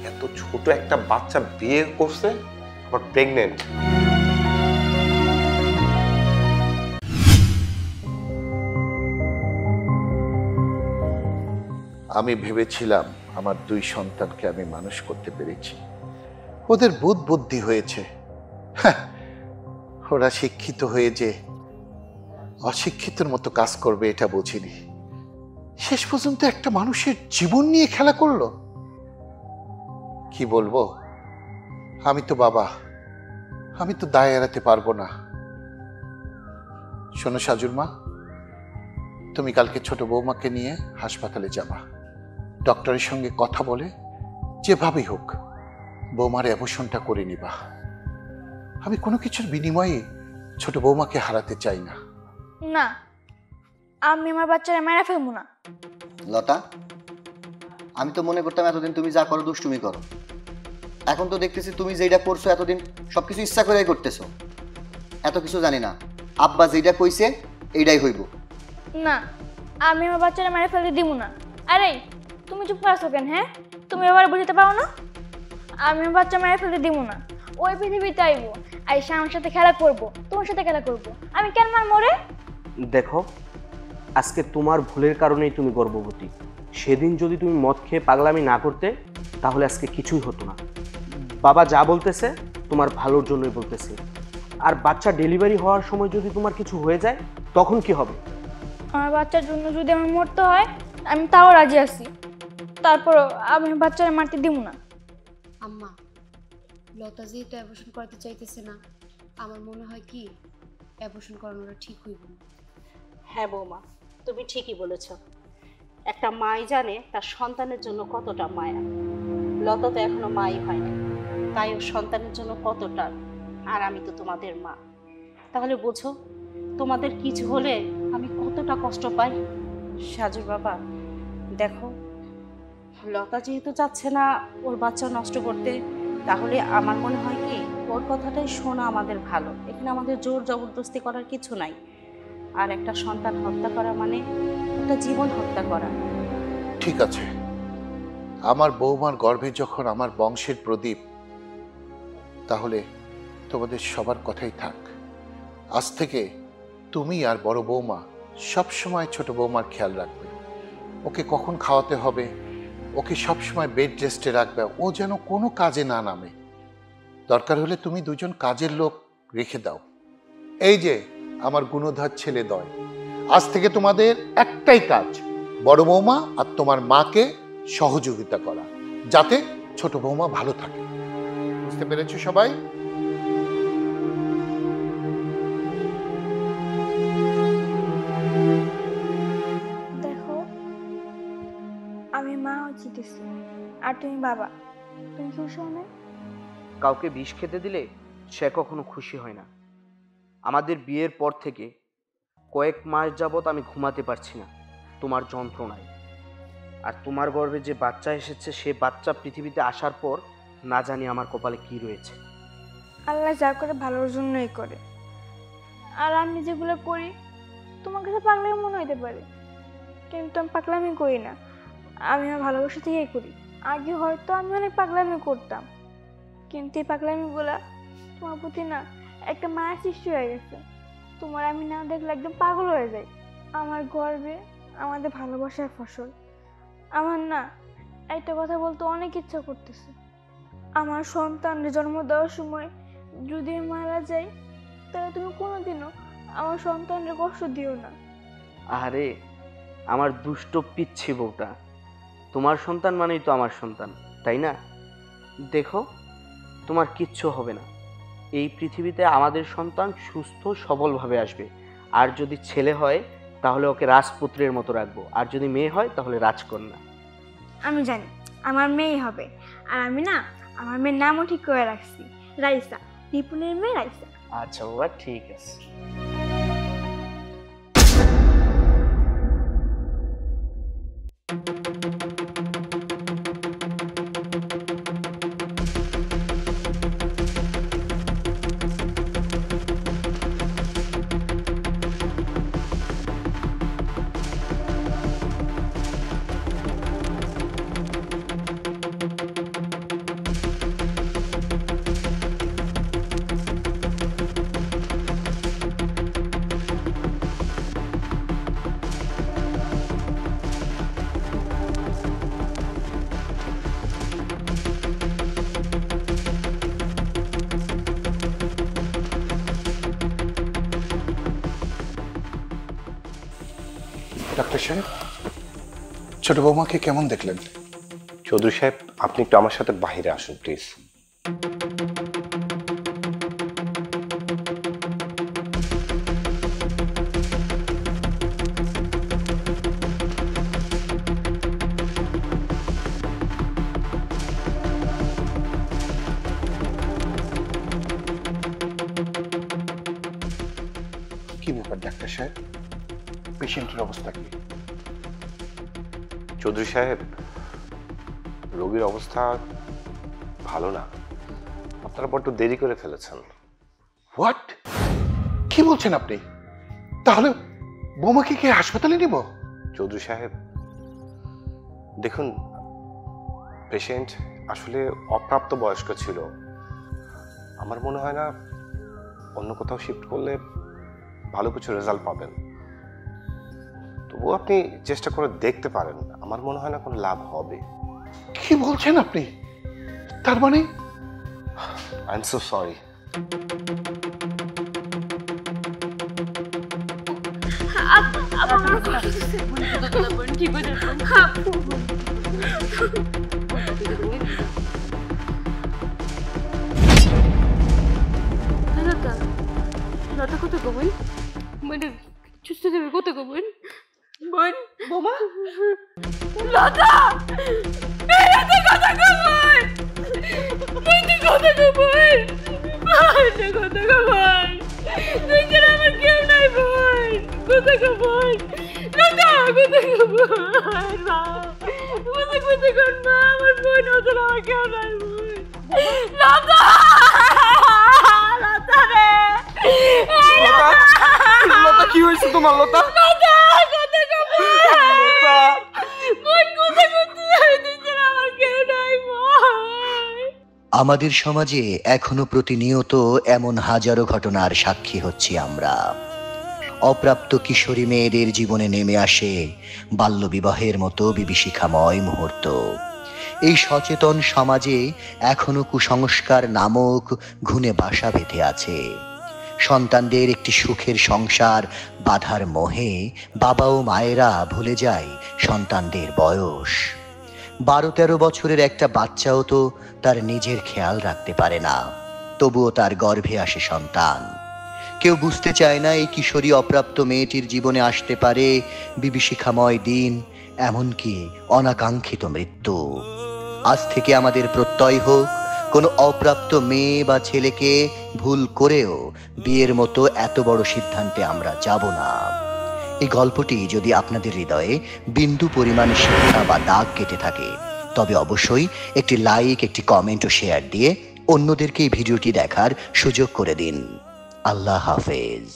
এত ছোট একটা বাচ্চা বিয়ে করছে, আবার প্রেগনেন্ট। আমি ভেবেছিলাম আমার 2 সন্তানকে আমি মানুষ করতে পেরেছি, ওদের বুদ্ধি হয়েছে। ওরা শিক্ষিত হয়ে যে অশিক্ষিতর মতো কাজ করবে এটা বুঝিনি। শেষ পর্যন্ত একটা মানুষের জীবন নিয়ে খেলা করলো। কি বলবো, আমি তো বাবা, আমি তো দায় এড়াতে পারবো না। শোনো সাজুর মা, তুমি কালকে ছোট বৌমাকে নিয়ে হাসপাতালে যাবা। ডক্টরের সঙ্গে কথা বলে যেভাবেই হোক বৌমার অ্যাবর্শনটা করে নিবা। আমি কোনো কিছুর বিনিময়ে ছোট বৌমাকে হারাতে চাই না। না, আমি আমার বাচ্চারা মেরে ফেলবো না। লতা, আমি তো মনে করতাম এতদিন তুমি যা করো দুষ্টুমি করো, এখন তো দেখতেছি তুমি যেটা করছো এতদিন সবকিছু ইচ্ছা করেই করতেছো। এত কিছু জানি না, আব্বা যেটা কইছে এইটাই হইব। না, আমি আমার বাচ্চারা মেরে ফেলতে দিব না। আরে তুমি চুপ করে আছো কেন? হ্যাঁ, তুমি এবার বুঝতে পারো না? আমি আমার বাচ্চা মেরে ফেলতে দিব না। ওই পৃথিবীতে আইবো, আইসা আমার সাথে খেলা করব, তোমার সাথে খেলা করব। আমি কেন মারবো রে? দেখো, আজকে তোমার ভুলের কারণেই তুমি গর্ভবতী। সেদিন যদি তুমি মদ খেয়ে পাগলামি না করতে তাহলে আজকে কিছুই হতো না। বাবা যা বলতেছে তোমার ভালোর জন্যই বলতেছে। আর বাচ্চা ডেলিভারি হওয়ার সময় যদি তোমার কিছু হয়ে যায় তখন কি হবে? আমার বাচ্চার জন্য যদি আমার মরতে হয় আমি তাও রাজি আছি, তারপরও আমি বাচ্চারা মারতে দিব না। আম্মা, লতা যেহেতু অ্যাবর্শন করাতে চাইতেছে না, আমার মনে হয় কি অ্যাবর্শন করানোটা ঠিক হইব না। হ্যাঁ বৌমা, তুমি ঠিকই বলেছ। একটা মাই জানে তার সন্তানের জন্য কতটা মায়া। লতা তো এখনো মাই হয়নি, তাই ওর সন্তানের জন্য কতটা। আর আমি তো তোমাদের মা, তাহলে বোঝো তোমাদের কিছু হলে আমি কতটা কষ্ট পাই। সাজুর বাবা, দেখো লতা যেহেতু চাচ্ছে না ওর বাচ্চা নষ্ট করতে, তাহলে আমার মনে হয় কি ওর কথাটাই শোনা আমাদের ভালো। এখানে আমাদের জোর জবরদস্তি করার কিছু নাই। আর একটা সন্তান হত্যা করা মানে একটা জীবন হত্যা করা। ঠিক আছে, আমার বৌমার গর্ভে যখন আমার বংশের প্রদীপ, তাহলে তোমাদের সবার কথাই থাক। আজ থেকে তুমি আর বড় বৌমা সব সময় ছোট বৌমার খেয়াল রাখবে। ওকে কখন খাওয়াতে হবে, ওকে সব সময় বেড রেস্টে রাখবে, ও যেন কোনো কাজে না নামে। দরকার হলে তুমি দুজন কাজের লোক রেখে দাও। এই যে আমার গুণধর ছেলে দয়, আজ থেকে তোমাদের একটাই কাজ, বড় বৌমা আর তোমার মাকে সহযোগিতা করা, যাতে ছোট বৌমা ভালো থাকে। বুঝতে পেরেছো সবাই? দেখো, আমি মা জিতেছি আর তুমি বাবা, তুমি খুশি হও না? কাউকে বিষ খেতে দিলে সে কখনো খুশি হয় না। আমাদের বিয়ের পর থেকে কয়েক মাস যাবৎ আমি ঘুমাতে পারছি না তোমার যন্ত্রণায়। আর তোমার গর্ভে যে বাচ্চা এসেছে সে বাচ্চা পৃথিবীতে আসার পর না জানি আমার কপালে কি রয়েছে। আল্লাহ যা করে ভালোর জন্যই করে। আর আমি যেগুলো করি তোমার কাছে পাগলামি মনে হইতে পারে, কিন্তু আমি পাগলামি করি না, আমি আমার ভালোবাসা থেকেই করি। আগে হয়তো আমি অনেক পাগলামি করতাম, কিন্তু এই পাগলামিগুলা তোমার প্রতি না একটা মায়া সৃষ্টি হয়ে গেছে। তোমার আমি না দেখলে একদম পাগল হয়ে যাই। আমার গর্বে আমাদের ভালোবাসার ফসল। আমার না একটা কথা বলতে অনেক ইচ্ছা করতেছে। আমার সন্তানের জন্ম দেওয়ার সময় যদি মারা যাই, তাহলে তুমি কোনোদিনও আমার সন্তানের কষ্ট দিও না। আরে আমার দুষ্ট পিচ্ছি বউটা, তোমার সন্তান মানেই তো আমার সন্তান, তাই না? দেখো, তোমার কিচ্ছু হবে না। এই পৃথিবীতে আমাদের সন্তান সুস্থ সবলভাবে আসবে। আর যদি ছেলে হয় তাহলে ওকে রাজপুত্রের মতো রাখবো, আর যদি মেয়ে হয় তাহলে রাজকন্যা। আমি জানি আমার মেয়ে হবে, আর আমি না আমার মেয়ের নামও ঠিক করে রাখছি, রাইসা, রিপুনের মেয়ে রাইসা। আচ্ছা বাবা, ঠিক আছে। ডাক্তার সাহেব, ছোট বৌমাকে কেমন দেখলেন? চৌধুরী সাহেব, আপনি একটু আমার সাথে বাইরে আসুন প্লিজ। কি ব্যাপার ডাক্তার সাহেব, পেশেন্টের অবস্থা কি? চৌধুরী সাহেব, রোগীর অবস্থা ভালো না। আপনারা বড্ড দেরি করে ফেলেছেন। হোয়াট? কি বলছেন আপনি? তাহলে বৌমাকে কি হাসপাতালে নিব? চৌধুরী সাহেব দেখুন, পেশেন্ট আসলে অপ্রাপ্ত বয়স্ক ছিল। আমার মনে হয় না অন্য কোথাও শিফট করলে ভালো কিছু রেজাল্ট পাবেন। তবুও আপনি চেষ্টা করে দেখতে পারেন, আমার মনে হয় না কোনো লাভ হবে। কি বলছেন আপনি? তার মানে? I am so sorry. লতা কত গোবন মানে সুস্থ দেবে কত গোবন বোন বোমা লতা বেরাতে কত গোবন বইতে কত গোবন বইতে কত গোবন তুই যেন আমার কেউ নাই বোন কত গোবন লতা কত গোবন মা কত গোবন মা আমার বোন ওদের আমার কেউ নাই বোন লতা লতা রে লতা, লতা কি হয়েছে তোমার? লতা, লতা কত গোবন লতা বোন কত গোবন আমার কেউ নাই বোন। আমাদের সমাজে এখনো প্রতিনিয়ত এমন হাজারো ঘটনার সাক্ষী হচ্ছি আমরা। অপ্রাপ্ত কিশোরী মেয়েদের জীবনে নেমে আসে বাল্যবিবাহের মতো বিভীষিকাময় মুহূর্ত। এই সচেতন সমাজে এখনো কুসংস্কার নামক ঘুণে বাসা বেঁধে আছে। সন্তানদের একটি সুখের সংসার বাধার মোহে বাবা ও মায়েরা ভুলে যায় সন্তানদের বয়স। 12-13 বছরের একটা বাচ্চাও তো তার নিজের খেয়াল রাখতে পারে না, তবুও তার গর্ভে আসে সন্তান। কেউ বুঝতে চায় না এই কিশোরী অপ্রাপ্ত মেয়েটির জীবনে আসতে পারে বিভীষিকাময় দিন, এমনকি অনাকাঙ্ক্ষিত মৃত্যু। আজ থেকে আমাদের প্রত্যয় হোক, কোনো অপ্রাপ্ত মেয়ে বা ছেলেকে ভুল করেও বিয়ের মতো এত বড় সিদ্ধান্তে আমরা যাব না। এই গল্পটি যদি আপনাদের হৃদয়ে বিন্দু পরিমাণ শিক্ষা বা দাগ কেটে থাকে, তবে অবশ্যই একটি লাইক, একটি কমেন্ট ও শেয়ার দিয়ে অন্যদেরকে এই ভিডিওটি দেখার সুযোগ করে দিন। আল্লাহ হাফেজ।